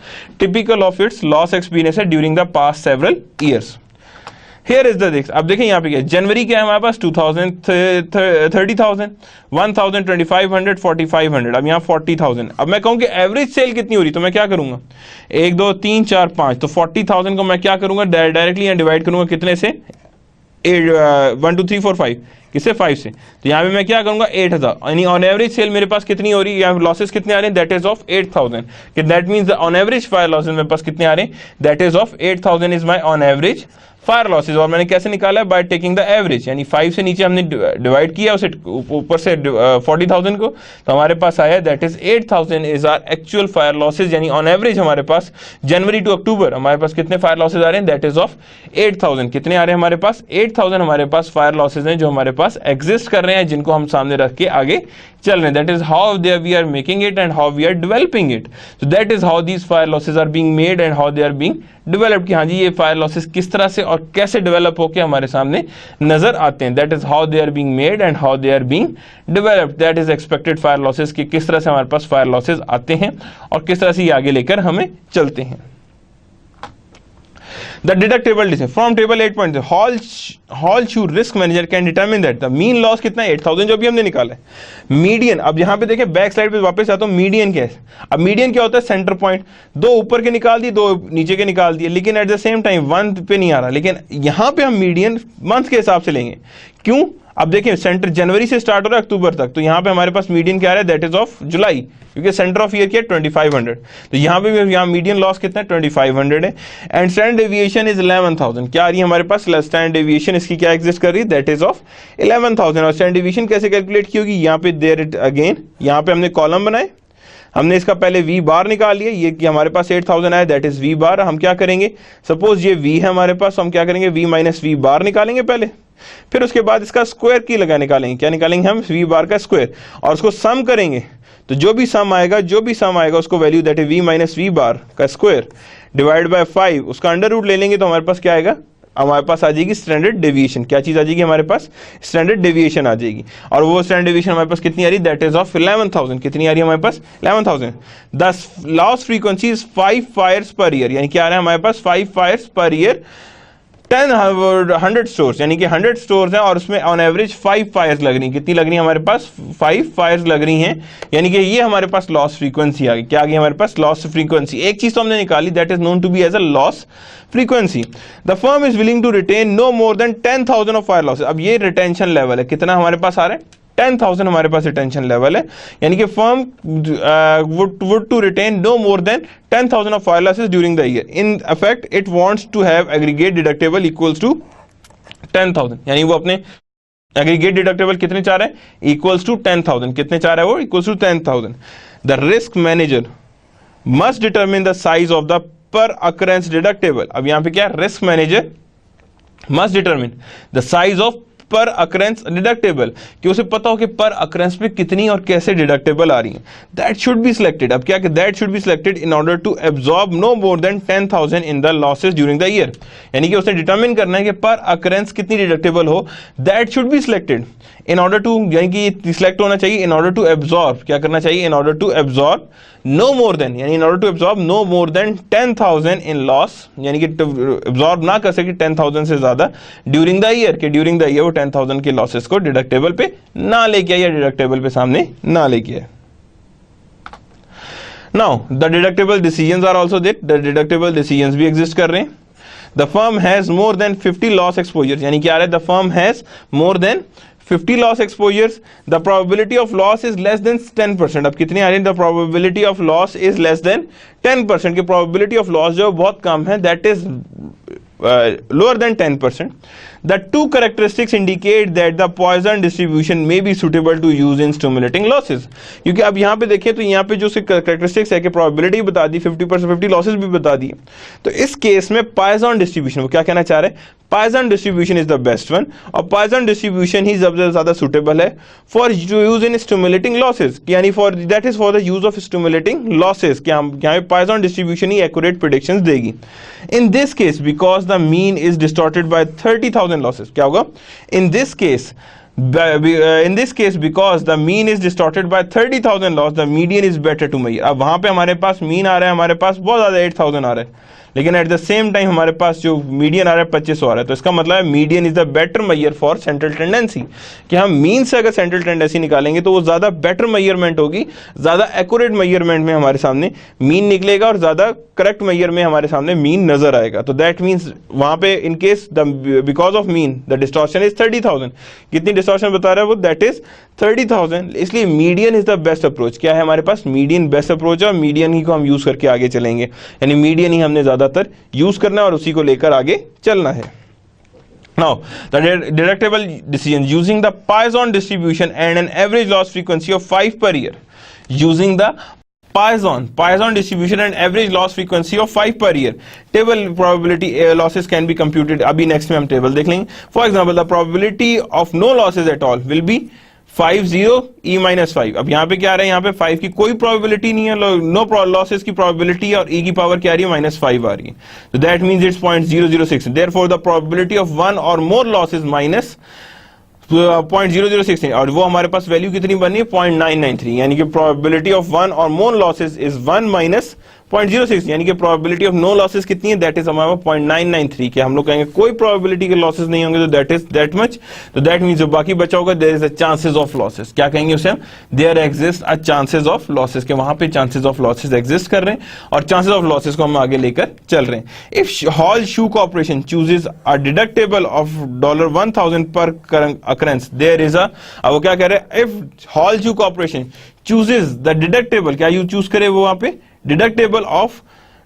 typical of its loss experience है during the past several years. Here is the this. अब देखें यहाँ पे क्या? जनवरी क्या है हमारे पास? 2000, 30,000, 1,000, 2,500, 4,500. अब यहाँ 40,000. अब मैं कहूँ कि एवरेज सेल कितनी हो रही, तो मैं क्या करूँगा? 1 2 3 4 5, तो 40,000 को मैं क्या करूँगा? डायरेक्टली यहाँ डिवाइड करूँगा कितने से? 1 2 3 4 5, किससे? 5 से. तो यहाँ पे मैं क्या करूँगा? 8,000, यानी ऑन एवरेज सेल मेरे पास कितनी हो रही है? यहाँ लॉसेस कितने आ रहे हैं? That is of 8,000. कि that means on average fire losses मेरे पास कितने आ रहे हैं? That is of 8,000 is my on average fire losses, और मैंने कैसे निकाला है, बाय टेकिंग द एवरेज, यानी 5 से नीचे हमने डिवाइड किया उसे ऊपर से 40,000 को, तो हमारे पास आया that is 8,000 is are actual fire losses, यानी ऑन एवरेज हमारे पास जनवरी टू अक्टूबर हमारे पास कितने फायर लॉसेज आ रहे हैं, दैट इज ऑफ 8,000। कितने आ रहे हैं हमारे पास, 8,000 हमारे पास फायर लॉसेज हैं जो हमारे पास एग्जिस्ट कर रहे हैं, जिनको हम सामने रख के आगे चल रहे हैं। That is how they we are making it and how we are developing it. So that is how these fire losses are being made and how they are being developed, कि हाँ जी ये फायर लॉसेज किस तरह से और कैसे develop होकर हमारे सामने नजर आते हैं। That is how they are being made and how they are being developed. That is expected fire losses, कि किस तरह से हमारे पास फायर लॉसेज आते हैं और किस तरह से ये आगे लेकर हमें चलते हैं। The deductible decision from table 8 Halshu risk manager can determine that the mean loss कितना है, 8,000 जो भी हमने निकाला है। मीडियन, अब यहाँ पे देखें बैक साइड पे वापस आता हूँ, मीडियन क्या है। अब मीडियन क्या होता है, सेंटर पॉइंट, दो ऊपर के निकाल दिए, दो नीचे के निकाल दिए, लेकिन एट द सेम टाइम 1 पे नहीं आ रहा, लेकिन यहाँ पे हम मीडियन मंथ के हिसाब से लेंगे। क्यों, अब देखिए सेंटर जनवरी से स्टार्ट हो रहा है अक्टूबर तक, तो यहाँ पे हमारे पास मीडियन क्या आ रहा है, दैट इज ऑफ जुलाई, क्योंकि सेंटर ऑफ ईयर क्या है 2500, तो यहाँ पे भी यहाँ मीडियन लॉस कितना है 2500 है। एंड स्टैंडर्ड डेविएशन इज 11,000, क्या आ रही है हमारे पास, स्टैंडर्ड डेविएशन इसकी क्या एग्जिस्ट कर रही है, दैट इज ऑफ 11,000। और स्टैंडर्ड डेविएशन कैसे कैलकुलेट की होगी, यहाँ पे देयर इट अगेन, यहाँ पे हमने कॉलम बनाए, हमने इसका पहले वी बार निकाल लिया, ये कि हमारे पास 8,000 आया, दैट इज वी बार। हम क्या करेंगे, सपोज ये वी है हमारे पास, हम क्या करेंगे, वी माइनस वी बार निकालेंगे पहले, फिर उसके बाद इसका स्क्वायर की लगा निकालेंगे, क्या निकालेंगे हम, वी बार का स्क्वायर, और उसको सम करेंगे, तो जो भी सम आएगा उसको value that is V minus V bar का स्क्वायर डिवाइड बाय 5, उसका अंडर रूट ले लेंगे, तो हमारे पास क्या आएगा, हमारे पास आ जाएगी स्टैंडर्ड डेविएशन। क्या चीज आ जाएगी हमारे पास, स्टैंडर्ड डेविएशन आ जाएगी, और वो स्टैंडर्ड डेविएशन हमारे पास कितनी आ रही है, दैट इज ऑफ 11,000। कितनी आ रही है हमारे पास, 11,000। The loss frequency is 5 fires per year, यानी क्या आ रहा है हमारे पास 5 फायर्स पर ईयर 100 स्टोर्स, यानी कि 100 स्टोर्स हैं और उसमें ऑन एवरेज 5 फायर्स लग रही हैं। कितनी लग रही है हमारे पास, 5 फायर्स लग रही हैं, यानी कि ये हमारे पास लॉस फ्रीक्वेंसी आ गई। क्या आ गई हमारे पास, लॉस फ्रीक्वेंसी। एक चीज तो हमने निकाली, that is known to be as a loss frequency. The firm is willing to retain no more than 10,000 of fire losses. अब ये रिटेंशन लेवल है, कितना हमारे पास आ रहा है, 10,000 हमारे पास रिटेंशन लेवल है, यानी कि firm would to retain no more than 10,000 of fire losses during the year. In effect, it wants to have aggregate deductible equals to 10,000, यानी वो अपने aggregate deductible कितने चाह रहे हैं, equals to 10,000। कितने चाह रहा है वो, equals to 10,000। The risk manager must determine the size of the per occurrence deductible। अब यहाँ पे क्या, risk manager must determine the size of पर अकरेंस डिडक्टेबल, कि उसे पता हो कि पर अकरेंस पे कितनी और कैसे डिडक्टेबल आ रही है। That should be selected. अब क्या, that should be selected in order to absorb no more than 10,000 in the losses during the year, यानी कि उसे डिटरमिन करना है कि पर अकरेंस कितनी डिडक्टेबल हो। That should be selected in order to, यानी कि सिलेक्ट होना चाहिए इन ऑर्डर टू एब्जॉर्ब, क्या करना चाहिए, in order to absorb no more than, यानी in order to absorb no more than 10,000 in loss, यानी कि एब्जॉर्ब ना कर सके 10,000 से ज्यादा ड्यूरिंग द ईयर, के ड्यूरिंग द ईयर वो 10,000 के लॉसेस को डिडक्टेबल पे ना लेके आए या डिडक्टेबल पे सामने ना लेके आए। Now the deductible decisions are also there, the deductible decisions भी एग्जिस्ट कर रहे हैं। The firm has more than 50 loss exposure, यानी क्या आ रहा है, the firm has more than 50 loss exposures, the probability of loss is less than 10%। अब कितनी आ रही है, the probability of loss is less than 10%, की probability of loss जो बहुत कम है, that is lower than 10%। The two characteristics indicate that the Poisson distribution may be suitable to use in stimulating losses। क्योंकि अब यहाँ पे देखिए तो यहाँ पे जो characteristics है कि probability बता दी, 50% 50 losses भी बता दी, तो इस केस में Poisson distribution, वो क्या कहना चाह रहे हैं, Poisson distribution is the best one, और Poisson distribution ही सबसे ज़्यादा suitable है for use in stimulating losses, यानी for that is for the use of stimulating losses, कि हम यहाँ पे Poisson distribution ही accurate predictions देगी। In this case, because the mean is distorted by 30,000 losses, क्या होगा, in this case because the mean is distorted by 30,000 loss, the median is better to measure। अब वहां पे हमारे पास मीन आ रहा है, हमारे पास बहुत ज्यादा 8,000 आ रहा है, लेकिन एट द सेम टाइम हमारे पास जो मीडियन आ रहा है 2500 आ रहा है, तो इसका मतलब है median is the better measure for central tendency, कि हम मीन से अगर सेंट्रल टेंडेंसी निकालेंगे तो वो ज्यादा बेटर मेजरमेंट होगी, ज्यादा एक्यूरेट मेजरमेंट में हमारे सामने मीन निकलेगा और ज्यादा करेक्ट मेजर में हमारे सामने मीन नजर आएगा। तो दैट मीन्स वहां पे in case because of mean the distortion is 30,000, कितनी डिस्टॉर्शन बता रहा है वो, दैट इज 30,000, इसलिए median is the best approach. क्या है हमारे पास, मीडियन बेस्ट अप्रोच है, और मीडियन ही को हम यूज करके आगे चलेंगे, यानी मीडियन ही हमने ज्यादातर यूज करना है और उसी को लेकर आगे चलना है। Now, the deductible decision using the Poisson distribution and an average loss frequency of 5 per year. Using the Poisson distribution and average loss frequency of 5 per year. Table probability losses can be computed. अभी next में हम table देख लेंगे. For example, the probability of no losses at all will be 5 0 e minus 5. अब यहाँ पे क्या आ रहा है, यहाँ पे 5 की कोई probability नहीं है, no losses की probability और e की power क्या आ रही है, -5 आ रही है. So that means it's 0.006. Therefore the probability of one or more losses minus 0.006 और वो हमारे पास वैल्यू कितनी बनी है 0.993, यानी कि probability of one or more losses is 1 minus 0.06, यानी कि probability of no losses कितनी है, that is हमारे पास 0.993 के हम लोग कहेंगे कोई probability के losses नहीं होंगे तो that is that much, तो that means जो बाकी बचा होगा there is a chances of losses, क्या कहेंगे उसे हम, there exists a chances of losses, के वहां पे chances of losses exist कर रहे हैं और chances of losses को हम आगे लेकर चल रहे हैं. If Hall Shoe Corporation chooses a deductible of $1,000 per occurrence, there is a, अब वो क्या कह रहे हैं, if Hall Shoe Corporation chooses the deductible, क्या you choose करे वो वहां पे डिडक्टेबल ऑफ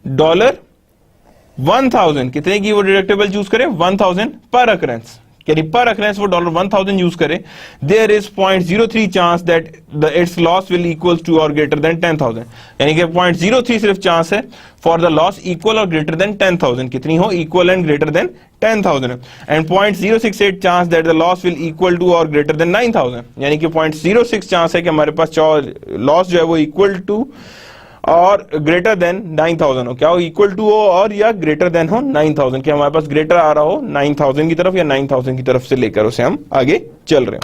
$1,000, कितने की वो डिडक्टेबल चूज करे 1000 पर अकरेंस, यानी पर अकरेंस वो $1000 यूज करे. There is 0.03 chance that the it's loss will equal to और ग्रेटर देन 10,000, यानी कि 0.03 सिर्फ चांस है फॉर द लॉस इक्वल और ग्रेटर देन 10,000, कितनी हो, equal and greater than 10,000, and 0.068 chance that the loss will equal to और greater than 9,000, यानी कि 0.06 चांस है कि हमारे पास लॉस जो है वो इक्वल टू और ग्रेटर देन 9,000 हो, क्या हो, इक्वल टू हो और या ग्रेटर देन हो 9,000, कि हमारे पास ग्रेटर आ रहा हो 9,000 की तरफ या 9,000 की तरफ से लेकर उसे हम आगे चल रहे हो.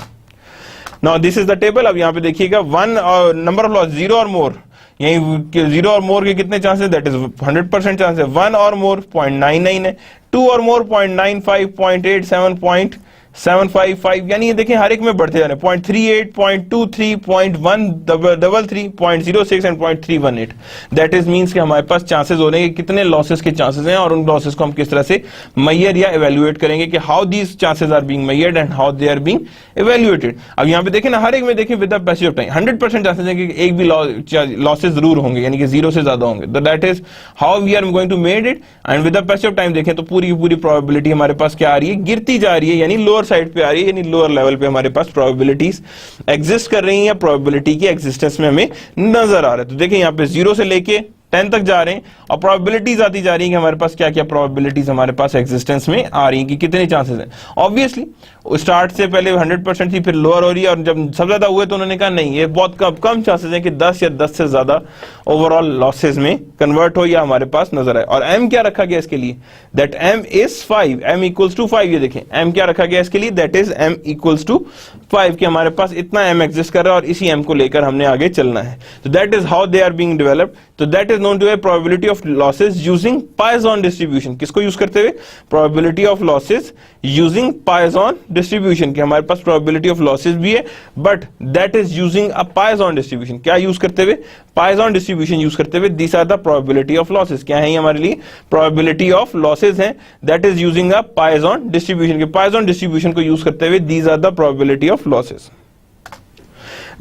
Now this is the table. अब यहाँ पे देखिएगा वन नंबर ऑफ लॉस 0 और मोर, यही 0 और मोर के कितने चांसेस, दैट इज 100% चांस है. 1 और मोर 0.99 है, 2 और मोर 0.95, 0.87, 0.755, यानी ये देखें हर एक में बढ़ते जा रहे हैं, 0.38, 0.23, 0.133, 0.06 एंड 0.318. दैट इज मींस कि हमारे पास चांसेस हो रहे हैं कि कितने लॉसेस के चांसेस हैं और उन लॉसेस को हम किस तरह से मेजर या इवैल्यूएट करेंगे, कि how these chances are being measured and how they are being evaluated. अब यहाँ पे देखें ना, हर एक में देखें with the passage of time 100% chances है कि एक भी लॉसेस जरूर होंगे, यानी कि 0 से ज्यादा होंगे. तो that is how we are going to made it. And with the passage of time देखें तो पूरी की पूरी प्रोबेबिलिटी हमारे पास क्या आ रही है, गिरती जा रही है, यानी लोअर साइड पे आ रही है, यानी लोअर लेवल पे हमारे पास प्रोबेबिलिटीज एग्जिस्ट कर रही हैं, प्रोबेबिलिटी की एग्जिस्टेंस में हमें नजर आ रहा है. तो देखिए यहाँ पे 0 से लेके 10 तक जा रहे हैं और प्रोबेबिलिटीज आती जा रही है कि हमारे पास क्या क्या प्रोबेबिलिटीज हमारे पास एग्जिस्टेंस में आ रही हैं, कि कितने चांसेस हैं. ऑब्वियसली स्टार्ट से पहले 100% थी, फिर लोअर हो रही है, और जब सबसे ज्यादा हुए तो उन्होंने कहा नहीं, ये बहुत कम चांसेस हैं कि 10 या 10 से ज्यादा ओवरऑल लॉसेज में कन्वर्ट हो या हमारे पास नजर आए. और एम क्या रखा गया इसके लिए, that M is 5, M equals to 5. ये देखें एम क्या रखा गया इसके लिए, that is M equals to 5, कि हमारे पास इतना एम एग्जिस्ट कर रहा है और इसी एम को लेकर हमने आगे चलना है. तो that is how they are being developed. तो that is known to be probability of losses using Poisson distribution. किसको यूज करते हुए, probability of losses using Poisson distribution, कि हमारे पास probability of losses भी है but that is using a Poisson distribution. क्या use करते हुए, Poisson distribution यूज करते हुए. These are the probability of losses. क्या है ये हमारे लिए, probability of losses है, that is using a Poisson distribution, कि Poisson distribution को यूज करते हुए these are the probability of losses.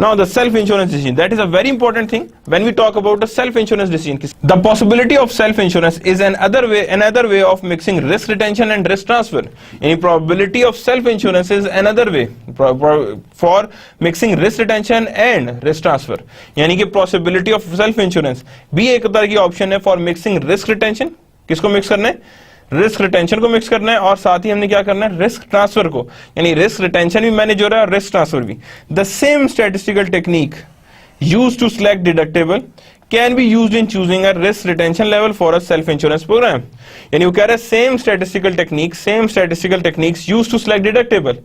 Now the self-insurance decision, that is a very important thing when we talk about a self-insurance decision. The possibility of self-insurance is another way of mixing risk retention and risk transfer. Any probability of self-insurance is another way for mixing risk retention and risk transfer. यानी कि possibility of self-insurance भी एक तरह की option है for mixing risk retention. किसको mix करना है, रिस्क रिटेंशन को मिक्स करना है, और साथ ही हमने क्या करना है, रिस्क ट्रांसफर को, यानी रिस्क रिटेंशन भी मैनेज हो रहा है और रिस्क ट्रांसफर भी. The same statistical technique used to select deductible can be used in choosing a risk retention level for a self insurance program. यानी वो कह रहा है same statistical techniques used to select deductible,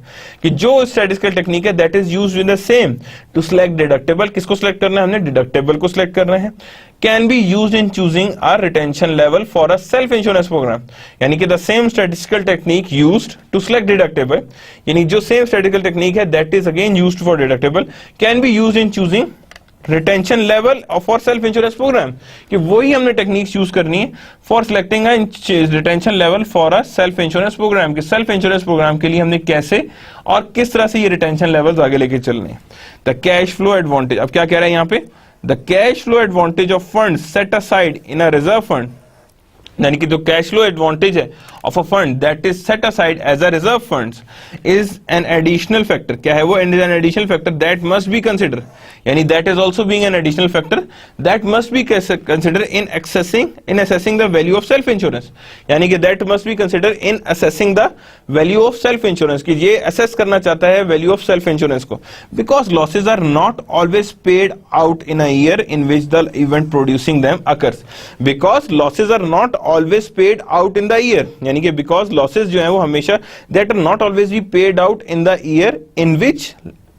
कि जो statistical technique है that is used with the same to select deductible. किसको select करना है, हमने deductible को select करना है. Can be used in choosing a retention level for a self insurance program. यानी कि the same statistical technique used to select deductible, यानी जो same statistical technique है that is again used for deductible, can be used in choosing retention level for self insurance programme, कि वही हमने techniques use करनी है for selecting retention level for a self insurance programme, कि self insurance programme के लिए हमने कैसे और किस तरह से ये रिटेंशन लेवल्स आगे लेके चलने हैं. द कैश फ्लो एडवांटेज, अब क्या कह रहा है यहाँ पे, the cash flow advantage of fund set aside in a reserve fund यानी कि जो कैश फ्लो एडवांटेज है of a fund that is set aside as a reserve funds is an additional factor. क्या है वो? Is an additional factor that must be consider, यानी that is also being an additional factor that must be consider in assessing the value of self insurance. यानी कि that must be consider in assessing the value of self insurance, कि ये assess करना चाहता है value of self insurance को. Because losses are not always paid out in a year in which the event producing them occurs. Because losses are not always paid out in the year, यानी कि because losses जो है वो हमेशा that are not always be paid out in the year in which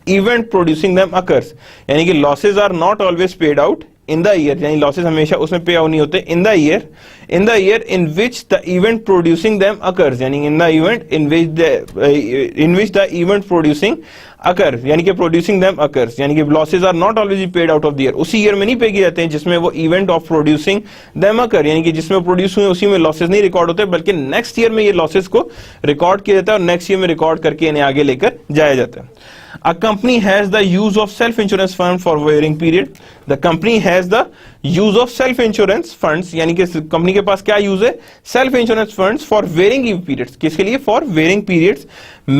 event producing them occurs. यानी कि losses are not always paid out in the year, यानी losses हमेशा उसमें पे आउट नहीं होते in the year in which the event producing them occurs, यानी in the event in which the event producing occur, यानी कि producing them occurs. यानी कि losses are not always paid out of the year, उसी year में नहीं pay किए जाते हैं जिसमें वो इवेंट ऑफ प्रोड्यूसिंग देम अकर, यानी कि जिसमें प्रोड्यूस हुए उसी में लॉसेज नहीं रिकॉर्ड होते, बल्कि नेक्स्ट ईयर में ये लॉसेज को रिकॉर्ड किया जाता है और नेक्स्ट ईयर में रिकॉर्ड करके इन्हें आगे लेकर जाया जाता है. A company has the use of self-insurance fund for varying period. The company has the use of self-insurance funds, यानी कि कंपनी के पास क्या यूज है? Self-insurance funds for varying periods. किसके लिए? For varying periods.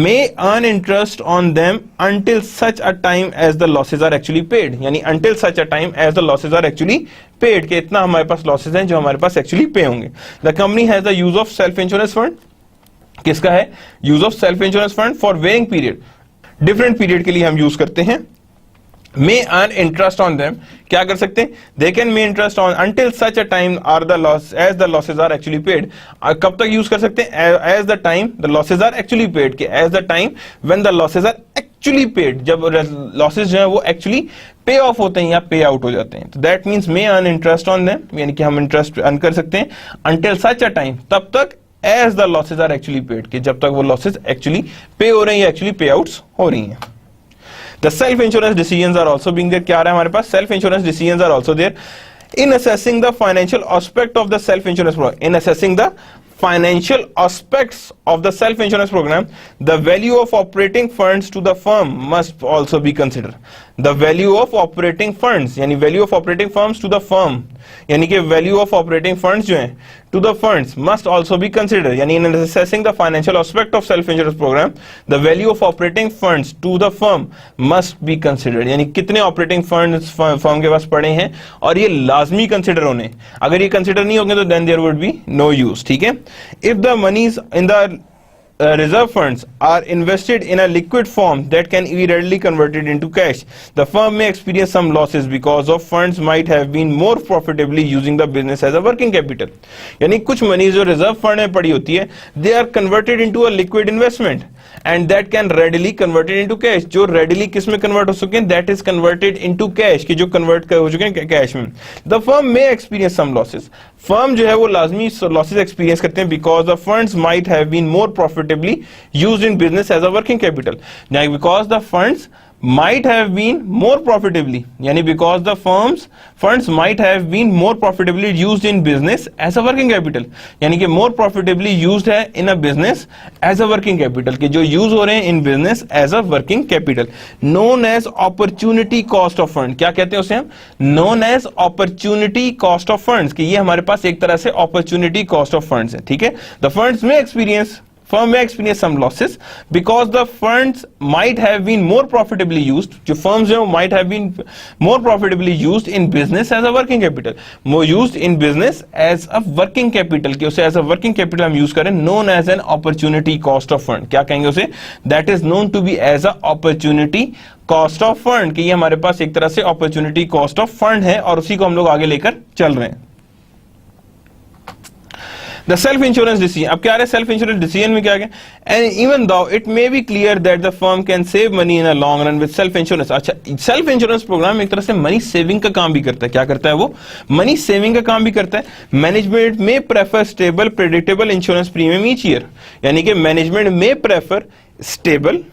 May earn interest on them until such a time as the losses are actually paid. यानी until such a time as the losses are actually paid. कि इतना हमारे पास losses हैं जो हमारे पास actually pay होंगे. The company has the use of self-insurance fund. किसका है? Use of self-insurance fund for varying period. Different period के लिए हम यूज करते हैं. May earn interest on them, क्या कर सकते हैं? They can may interest on until such a time are the loss as the losses are actually paid. कब तक यूज कर सकते हैं? As the time the losses are actually paid, कि as the time when the losses are actually paid, जब losses जो है वो एक्चुअली पे ऑफ होते हैं या पे आउट हो जाते हैं. तो that means may earn interest on them, यानी कि हम इंटरेस्ट अर्न कर सकते हैं अंटिल सच अ टाइम, तब तक as the losses are actually paid, कि जब तक वो लॉसेज एक्चुअली पे हो रहे हैं या एक्चुअली पे आउट्स हो रही हैं. The self insurance decisions are also being there. क्या आ रहा है हमारे पास? Self insurance decisions are also there in assessing the financial aspect of the self insurance program. In assessing the financial aspects of the self insurance program, the value of operating funds to the firm must also be considered. The value of operating funds, यानी value of operating firms to the firm, यानी कि value of operating funds जो हैं to the funds must also be considered. यानी in assessing the financial aspect of self insurance program, the value of operating funds to the firm must be considered. यानी कितने operating funds firm के पास पड़े हैं और ये लाजमी कंसिडर होने, अगर ये कंसिडर नहीं होंगे तो then there would be no use. ठीक है? If the monies in the reserve funds are invested in a liquid form that can be readily converted into cash, the firm may experience some losses because of funds might have been more profitably using the business as a working capital. यानी कुछ money जो reserve fund में पड़ी होती है, they are converted into a liquid investment and that can readily converted into cash. जो readily किस में convert हो सके? That is converted into cash, कि जो convert हो चुके हैं कैश में. The firm may experience some losses. Firm जो है वो लाजमी लॉसेस एक्सपीरियंस करते हैं because the funds might have been more profitably used in business as a working capital. Now because the funds might have been more profitably, यानी because the funds might have been more profitably used in business as a working capital, यानी कि more profitably used है in a business as a working capital, कि जो use हो रहे हैं in business as a working capital, known as opportunity cost of fund. क्या कहते हैं उसे हम? known as opportunity cost of funds, कि ये हमारे पास एक तरह से opportunity cost of funds है. ठीक है? The funds may experience some losses because the funds might have been more profitably used. जो firms हैं वो might have been more profitably used in business as a working capital. More used in business as a working capital, कि उसे as a working capital हम use करें, known as an opportunity cost of fund. क्या कहेंगे उसे? That is known to be as a opportunity cost of fund, कि ये हमारे पास एक तरह से opportunity cost of fund है और उसी को हम लोग आगे लेकर चल रहे हैं. The self-insurance decision. अब क्या आ रहा है self insurance decision में क्या है? And even though it may be clear that the firm can save money in a long run with self insurance. अच्छा, self insurance प्रोग्राम एक तरह से मनी सेविंग का काम भी करता है. क्या करता है वो? मनी सेविंग का काम भी करता है. मैनेजमेंट में prefer stable predictable insurance premium each year, यानी कि मैनेजमेंट में prefer stable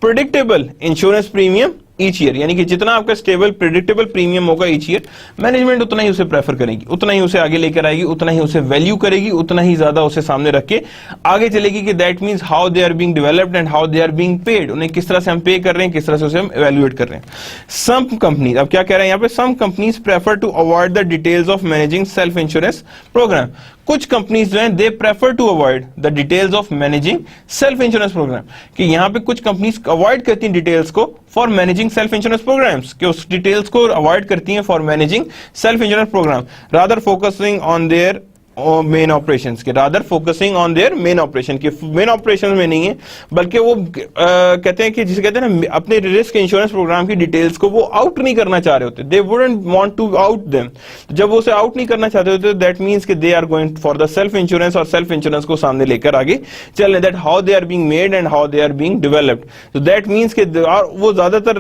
predictable insurance premium each year, यानी कि जितना आपका स्टेबल प्रिडिक्टेबल प्रीमियम होगा ईच ईयर, मैनेजमेंट उतना ही उसे प्रेफर करेगी, उतना ही उसे आगे लेकर आएगी, उतना ही उसे वैल्यू करेगी, उतना ही ज्यादा उसे सामने रख के आगे चलेगी कि that means how they are being developed and how they are being paid, उन्हें किस तरह से हम पे कर रहे हैं, किस तरह से उसे हम इवैल्यूएट कर रहे हैं। सम कंपनीज, अब क्या कह रहे हैं यहाँ पे, some companies prefer to avoid the details of managing self insurance programme. कुछ कंपनीज जो हैं they prefer to avoid the details of managing self insurance programme, कि यहाँ पे कुछ कंपनीज अवॉइड करती हैं डिटेल्स को for managing self insurance programs, कि उस डिटेल्स को अवॉइड करती हैं for managing self insurance program, rather focusing on their main operations के, rather focusing on their main operation के, मेन ऑपरेशन में नहीं है, बल्कि वो कहते हैं कि जिसे कहते हैं ना अपने रिस्क इंश्योरेंस प्रोग्राम की डिटेल्स को वो आउट नहीं करना चाह रहे होते, they wouldn't want to out them. जब वो उसे आउट नहीं करना चाहते होते, दैट मींस कि they are going for the self insurance, और सेल्फ इंश्योरेंस को सामने लेकर आगे चल रहे, that how they are being made and how they are being developed. तो दैट मींस कि वो ज्यादातर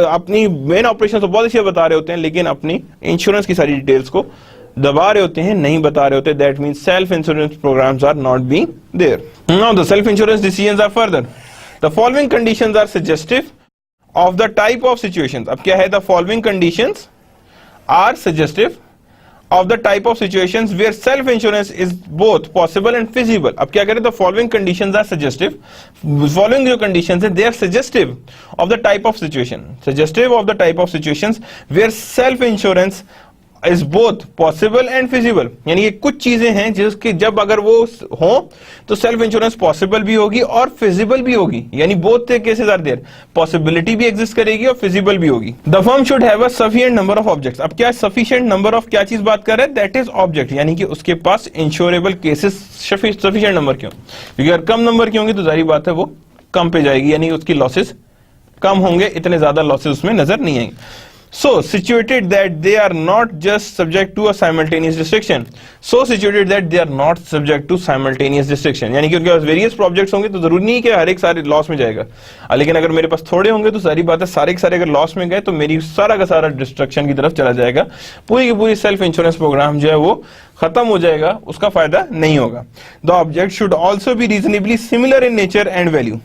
अपनी मेन ऑपरेशन तो बहुत अच्छे बता रहे होते हैं, लेकिन अपनी इंश्योरेंस की सारी डिटेल्स को दबा रहे होते हैं, नहीं बता रहे होते। That means self insurance programmes are not being there. Now the self insurance decisions are further, the following conditions are suggestive of the type of situations. अब क्या है, the following conditions are suggestive of the type of situations where self insurance is both possible and feasible। अब क्या करें, the following conditions are suggestive, following जो conditions है they are suggestive of the type of situation, suggestive of the type of situations where self insurance is both possible and feasible, यानी ये कुछ चीजें हैं जिसके जब अगर वो हो तो सेल्फ इंश्योरेंस पॉसिबल भी होगी और फिजिबल भी होगी, यानी both cases are there, possibility भी एग्जिस्ट करेगी और फिजिबल भी होगी। The firm should have a sufficient number of objects. अब क्या सफिशिएंट नंबर ऑफ क्या चीज बात कर रहे हैं, दैट इज ऑब्जेक्ट, यानी कि उसके पास इंश्योरेबल केसेस सफिशिएंट नंबर क्यों, क्योंकि अगर कम नंबर की होंगी तो जाहिर बात है वो कम पे जाएगी, यानी उसकी लॉसेस कम होंगे, इतने ज्यादा लॉसेस उसमें नजर नहीं आएंगे। So situated that they are not just subject to a simultaneous restriction, so situated that they are not subject to simultaneous restriction, यानी कि उनके पास वेरियस प्रोजेक्ट्स होंगे तो जरूरी नहीं है कि हर एक सारे लॉस में जाएगा, लेकिन अगर मेरे पास थोड़े होंगे तो सारी बात है सारे के सारे अगर लॉस में गए तो मेरी सारा का सारा डिस्ट्रक्शन की तरफ चला जाएगा, पूरी की पूरी सेल्फ इंश्योरेंस प्रोग्राम जो है वो खत्म हो जाएगा, उसका फायदा नहीं होगा। The object should also be reasonably similar in nature and value,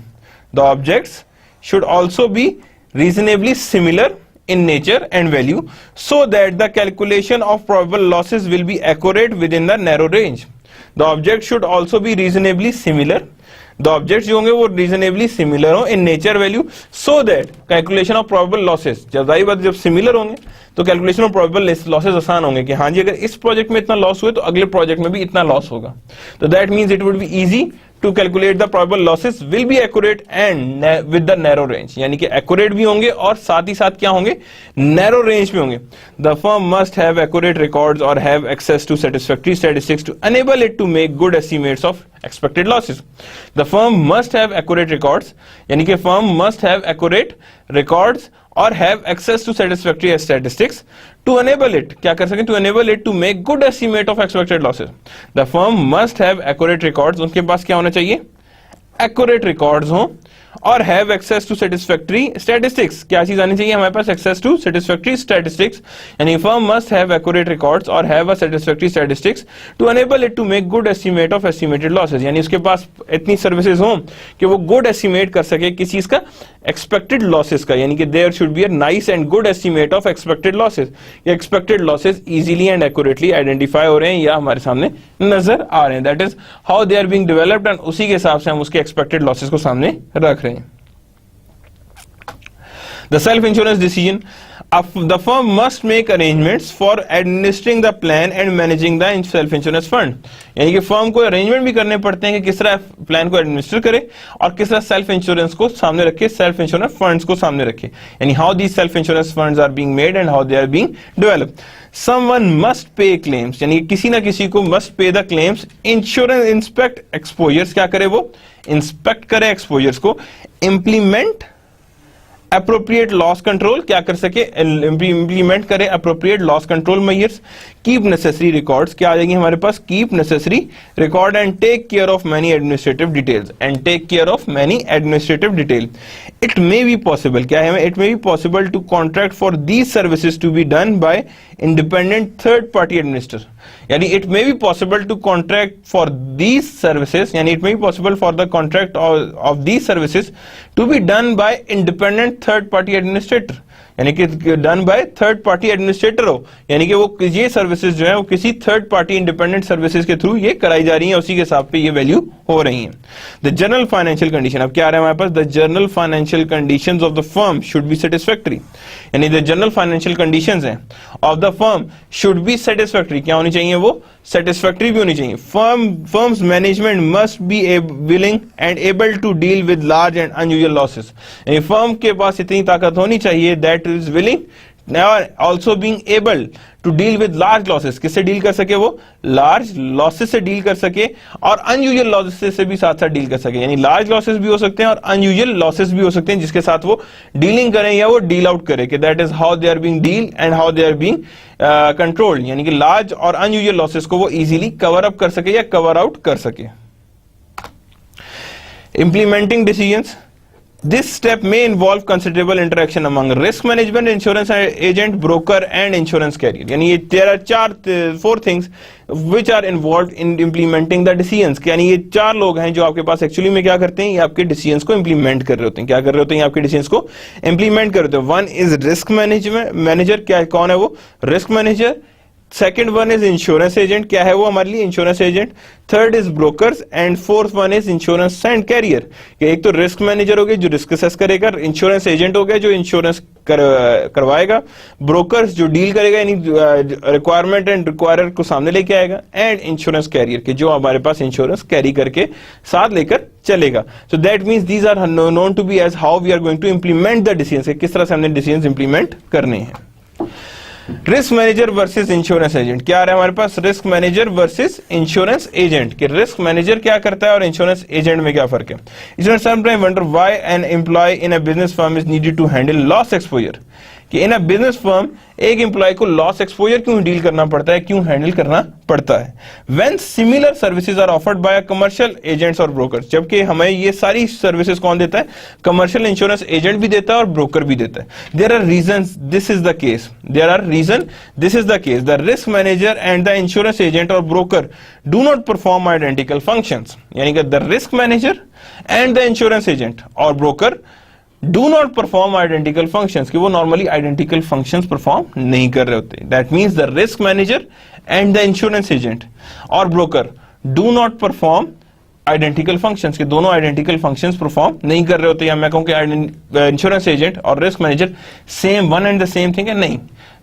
the objects should also be reasonably similar in nature and value so that the calculation of probable losses will be accurate within the narrow range। The object should also be reasonably similar, the objects जो होंगे वो reasonably similar हो in nature value so that calculation of probable losses, जब जाहिर बात जब similar होंगे तो calculation of probable losses आसान होंगे कि हाँ जी अगर इस प्रोजेक्ट में इतना लॉस हुए तो अगले प्रोजेक्ट में भी इतना लॉस होगा, तो that means it would be easy to calculate the probable losses will be accurate and with the narrow range, यानी कि accurate भी होंगे और साथ ही साथ क्या होंगे, narrow range में होंगे। The firm must have accurate records or have access to satisfactory statistics to enable it to make good estimates of expected losses। The firm must have accurate records, यानी कि firm must have accurate records or have access to satisfactory statistics to enable it, क्या कर सकें, to enable it to make good estimate of expected losses। The firm must have accurate records, उनके पास क्या होना चाहिए, accurate records हो, और have access to satisfactory statistics, क्या चीज आनी चाहिए हमारे पास, access to satisfactory statistics, यानी firm must have accurate records और have a satisfactory statistics to enable it to make good estimate of estimated losses, यानी उसके पास इतनी सर्विसेज हों कि वो good estimate कर सके किस चीज का, expected losses का, यानी कि there should be a nice and good estimate of expected losses, ये expected losses easily and accurately identify हो रहे हैं या हमारे सामने नजर आ रहे हैं, that is how they are being developed, and उसी के हिसाब से हम उसके expected losses को सामने रख रहे हैं। The self-insurance decision, the firm must make arrangements for administering the plan and managing the self-insurance fund, यानी कि फर्म को अरेंजमेंट भी करने पड़ते हैं कि किस तरह प्लान को एडमिनिस्टर करे और किस तरह सेल्फ इंश्योरेंस को सामने रखे, सेल्फ इंश्योरेंस फंड्स को सामने रखे, यानी how these self insurance funds are being made and how they are being developed. Someone must pay claims, यानी किसी ना किसी को must pay the claims, insurance inspect exposures, क्या करे वो, इंस्पेक्ट करे एक्सपोजर्स को, implement appropriate loss control, क्या कर सके, implement करे appropriate loss control measures, keep necessary records, क्या आ जाएंगे हमारे पास, keep necessary record and take care of many administrative details, and take care of many administrative detail। It may be possible, क्या है, it may be possible to contract for these services to be done by independent third party administrator, यानी it may be possible to contract for these services, यानी it may be possible for the contract of these services to be done by independent third party administrator, यानी कि done by third party administrator हो, यानी कि वो ये services जो है वो किसी थर्ड पार्टी इंडिपेंडेंट सर्विसेज के थ्रू ये कराई जा रही है, उसी के हिसाब पे ये वैल्यू हो रही है। द जनरल फाइनेंशियल कंडीशन, अब क्या आ रहा है हमारे पास, the general financial conditions of the firm should be satisfactory, यानी द जनरल फाइनेंशियल कंडीशंस हैं of the firm should be satisfactory, क्या होनी चाहिए, वो सेटिस्फैक्टरी भी होनी चाहिए। Firms management must be willing and able to deal with large and unusual losses, यानी फर्म के पास इतनी ताकत होनी चाहिए दैट इज विलिंग और also being able to deal with large losses, किससे डील कर सके, वो लार्ज लॉसेस से डील कर सके और अनयूजुअल लॉसेस से भी साथ साथ डील कर सके, यानी लार्ज लॉसेस भी हो सकते हैं और अनयूजुअल लॉसेस भी हो सकते हैं जिसके साथ वो डीलिंग करें या वो डील आउट करें, कि that is how they are being deal and how they are being controlled, यानी कि लार्ज और अनयूजुअल लॉसेस को वो इजीली कवर अप कर सके या कवर आउट कर सके। Implementing decisions, this step may involve considerable interaction among risk management, insurance agent, broker and insurance carrier, यानी ये there are four things which are involved in implementing the decisions, यानी ये चार लोग हैं जो आपके पास एक्चुअली में क्या करते हैं, ये आपके डिसीजंस को इंप्लीमेंट कर रहे होते हैं, क्या कर रहे होते हैं, आपके डिसीजंस को इंप्लीमेंट कर रहे होते हैं। वन इज रिस्क मैनेजर, क्या कौन है वो, risk manager. Second one is insurance agent, क्या है वो हमारे लिए, insurance agent. Third is brokers and fourth one is insurance and carrier, एक तो रिस्क मैनेजर हो गया जो रिस्क असेस करेगा, इंश्योरेंस एजेंट हो गया जो इंश्योरेंस करवाएगा, ब्रोकर्स जो डील करेगा यानी रिक्वायरमेंट एंड रिक्वायरर को सामने लेके आएगा, एंड इंश्योरेंस कैरियर के जो हमारे पास इंश्योरेंस कैरी करके साथ लेकर चलेगा। So that means these are known to be as how we are going to implement the decisions, किस तरह से हमने डिसीजंस इंप्लीमेंट करने हैं। Risk manager versus insurance agent, क्या आ रहा है हमारे पास, risk manager versus insurance agent, कि रिस्क मैनेजर क्या करता है और इंश्योरेंस एजेंट में क्या फर्क है। Students sometimes wonder why an employ in a business firm is needed to handle loss exposure, कि इन अ बिजनेस फर्म एक एम्प्लॉय को लॉस एक्सपोजर क्यों डील करना पड़ता है, क्यों हैंडल करना पड़ता है। When similar services are offered by commercial agents और ब्रोकर्स, जबकि हमें ये सारी सर्विसेज कौन देता है, कमर्शियल इंश्योरेंस एजेंट भी देता है और ब्रोकर भी देता है। There are reasons this is the case, there are reason this is the case, the risk manager and the insurance agent और broker do not perform identical functions, यानी कि the risk manager and the insurance agent और broker do not perform identical functions, कि वो normally identical functions perform नहीं कर रहे होते। That means the risk manager and the insurance agent और broker do not perform identical functions, के दोनों आइडेंटिकल फंक्शंस परफॉर्म नहीं कर रहे होते। या मैं कहूं कि इंश्योरेंस एजेंट और risk manager same one and the same thing है, नहीं,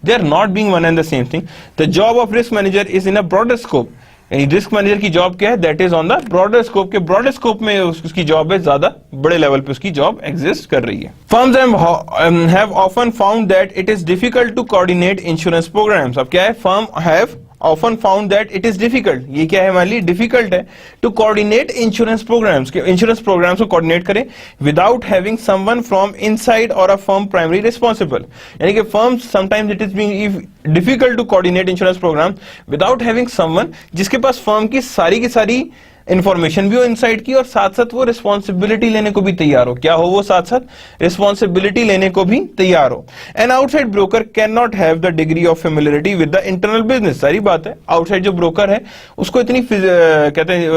they are not being one and the same thing. The job of risk manager is in a broader scope, risk manager की job क्या है, that is on the broader scope, के broader scope में उसकी job है, ज्यादा बड़े level पे उसकी जॉब एग्जिस्ट कर रही है। Firms have often found that it is difficult to coordinate insurance programmes, अब क्या है, firm have often found that it is difficult, ये क्या है हमारे लिए, डिफिकल्ट है, टू कोऑर्डिनेट इंश्योरेंस प्रोग्राम्स, के इंश्योरेंस प्रोग्राम्स को कोऑर्डिनेट करें without having someone from inside और अ फर्म प्राइमरी रिस्पांसिबल, यानी कि firm sometimes it is being difficult to coordinate insurance programme without having someone जिसके पास फर्म की सारी इंफॉर्मेशन भी हो इनसाइड की और साथ साथ वो रिस्पॉन्सिबिलिटी लेने को भी तैयार हो, क्या हो वो, साथ साथ रिस्पॉन्सिबिलिटी लेने को भी तैयार हो। An outside broker can not have the degree of familiarity with the internal business, सारी बात है, आउटसाइड जो ब्रोकर है उसको इतनी कहते हैं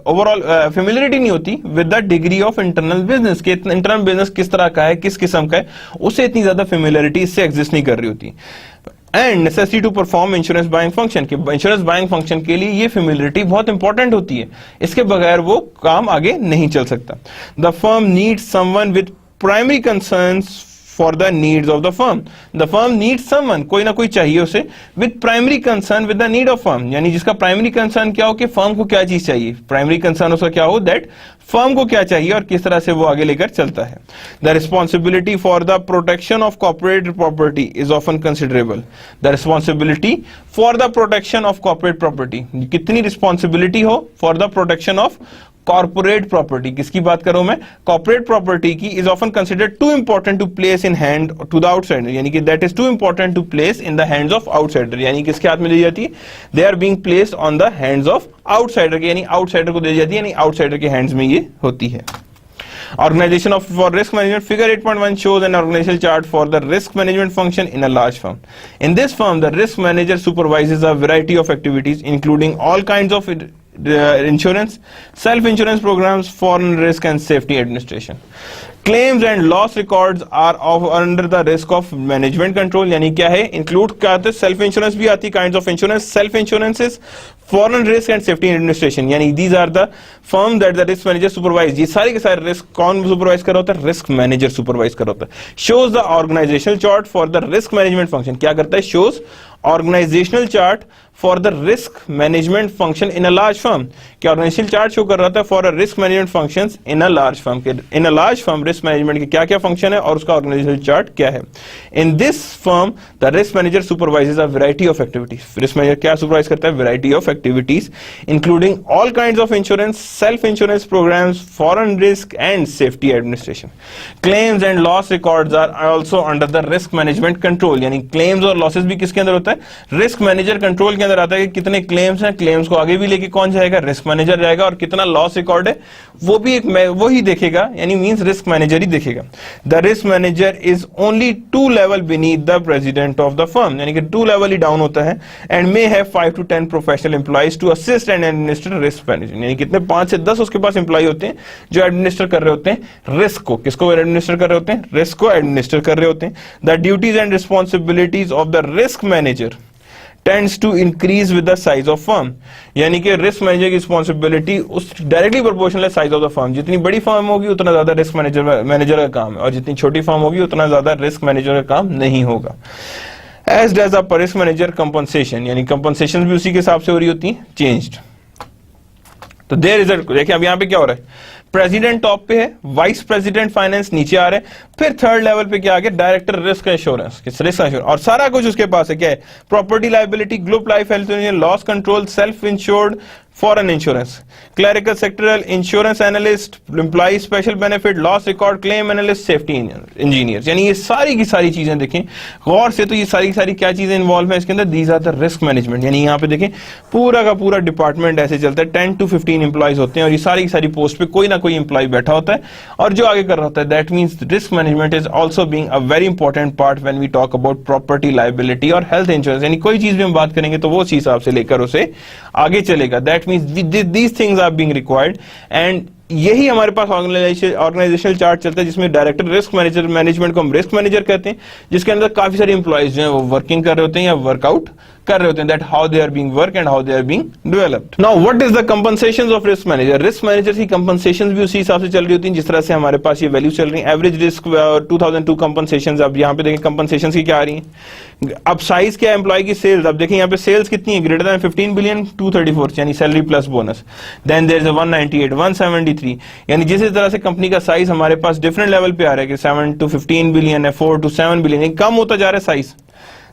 ओवरऑल फेमिलियरिटी नहीं होती with the degree of internal business, के इंटरनल बिजनेस किस तरह का है, किस किस्म का है, उससे इतनी ज्यादा फेमिलियरिटी इससे एग्जिस्ट नहीं कर रही होती। And necessity to perform insurance buying function, के इंश्योरेंस बाइंग फंक्शन के लिए ये फेमिलियरिटी बहुत इंपॉर्टेंट होती है, इसके बगैर वो काम आगे नहीं चल सकता। The firm needs someone with primary concerns for the needs of the firm, the firm needs someone, कोई ना कोई चाहिए उसे, with primary concern with the need of firm, यानी जिसका प्राइमरी कंसर्न क्या हो कि फर्म को क्या चीज चाहिए, प्राइमरी कंसर्न उसका क्या हो, दैट फर्म को क्या चाहिए और किस तरह से वो आगे लेकर चलता है। The responsibility for the protection of corporate property is often considerable, the responsibility for the protection of corporate property, कितनी रिस्पॉन्सिबिलिटी हो for the protection of corporate property, किसकी बात करूं मैं, कॉर्पोरेट प्रॉपर्टी की, is often considered too important to place in hand to the outsider, यानी कि that is too important to place in the hands of outsider, यानी किसके हाथ में दी जाती है, they are being placed on the hands of outsider, यानी आउटसाइडर को दी जाती है, यानी आउटसाइडर के हैंड्स में ये होती है। Organization of for risk management, figure 8.1 shows an organizational chart for the risk management function in a large firm. In this firm, the risk manager supervises a variety of activities, including all kinds of insurance, self-insurance programs, foreign risk and safety administration. Claims and loss records are under the risk of management control. यानी क्या है, include क्या आते हैं, self insurance भी आती है, kinds of insurance, self insurances, foreign risk and safety administration. यानी these are the firm that the risk manager supervise. ये सारे के सारे रिस्क कौन सुपरवाइज कर रहा होता है? रिस्क मैनेजर सुपरवाइज कर रहा होता है. Shows the organisational chart for the risk management function. क्या करता है? Shows organisational chart for the risk management function in a large firm. क्या ऑर्गेनाइजेशनल चार्ट शो कर रहा था for a risk management functions in a large firm. In a large firm risk management के क्या क्या फंक्शन है और उसका ऑर्गेनाइजेशनल चार्ट क्या है. In this firm the risk manager supervises a variety of activities. Risk manager क्या supervise करता है? Variety of activities including all kinds of insurance, self insurance programmes, foreign risk and safety administration. Claims and loss records are also under the risk management control. यानी claims और losses भी किसके अंदर होता है? रिस्क मैनेजर कंट्रोल के अंदर आता है. कि कितने क्लेम्स हैं, क्लेम्स को आगे भी लेके कौन जाएगा? रिस्क मैनेजर जाएगा. और कितना लॉस रिकॉर्ड है वो भी वो ही देखेगा, यानी मींस रिस्क मैनेजर ही देखेगा. The risk manager is only 2 level beneath the president of the firm. यानी कि 2 लेवल ही डाउन होता है. And may have 5 to 10 professional employees to assist and administer risk management. यानी कितने 5 से 10 उसके पास एम्प्लॉय होते हैं जो एडमिनिस्टर कर रहे होते हैं रिस्क को. किसको एडमिनिस्टर कर रहे होते हैं? रिस्क को एडमिनिस्टर कर रहे होते हैं. The duties and responsibilities of the risk manager tends to increase with the size of firm. यानी कि रिस्क मैनेजर की रिस्पॉन्सिबिलिटी उस डायरेक्टली प्रोपोर्शनल है साइज ऑफ द फर्म. जितनी बड़ी फर्म होगी उतना ज्यादा रिस्क मैनेजर का काम है, और जितनी छोटी फर्म होगी उतना ज्यादा रिस्क मैनेजर का काम नहीं होगा. As does the risk manager compensation. यानी कंपनसेशन भी उसी के हिसाब से हो रही होती है, चेंज्ड. तो देयर इज देखिए अब यहाँ पे क्या हो रहा है, प्रेसिडेंट टॉप पे है, वाइस प्रेसिडेंट फाइनेंस नीचे आ रहे हैं, फिर थर्ड लेवल पे क्या आ गया? Director risk insurance, risk insurance, और सारा कुछ उसके पास है. क्या है? Property liability, group life health insurance, loss control, self insured, foreign insurance, clerical sectoral, insurance analyst, employ special benefit, loss record, claim analyst, safety engineers. यानी ये सारी की सारी चीजें देखें गौर से, तो ये सारी की सारी क्या चीजें इन्वॉल्व है इसके अंदर? These are the risk management. यानी यहाँ पे देखें पूरा का पूरा डिपार्टमेंट ऐसे चलता है. 10 to 15 एम्प्लॉयज होते हैं और ये सारी की सारी पोस्ट पे कोई ना कोई एम्प्लॉय बैठा होता है और जो आगे कर रहा होता है. That means risk management is also being a very important part when we talk about property liability और हेल्थ इंश्योरेंस. यानी कोई चीज भी हम बात करेंगे तो वो उसी हिसाब से लेकर उसे आगे चलेगा. That means these things are being required, and यही हमारे पास ऑर्गेनाइजेशनल चार्ट चलता है जिसमें डायरेक्टर रिस्क मैनेजर, मैनेजमेंट को हम रिस्क मैनेजर कहते हैं, जिसके अंदर काफी सारे एम्प्लॉइज जो हैं वो वर्किंग कर रहे होते हैं या वर्कआउट कर रहे होते हैं. That how they are being work and how they are being developed. Now what is the compensations of risk manager. Risk manager की कंपनसेशंस भी उसी हिसाब से चल रही होती हैं जिस तरह से हमारे पास ये वैल्यू चल रही है. Average risk 2002 कंपनसेशंस. अब यहाँ पे देखें कंपनसेशंस की क्या आ रही है. अब साइज क्या है एम्प्लॉय की? सेल्स. अब देखें यहाँ पे सेल्स कितनी है? ग्रेटर देन 15 बिलियन 234, यानी salary plus bonus. Then there is 198, 173. यानी जिस तरह से कंपनी का साइज हमारे पास डिफरेंट लेवल पे आ रहा है कि 7 to 15 बिलियन है, 4 to 7 बिलियन, कम होता जा रहा है साइज,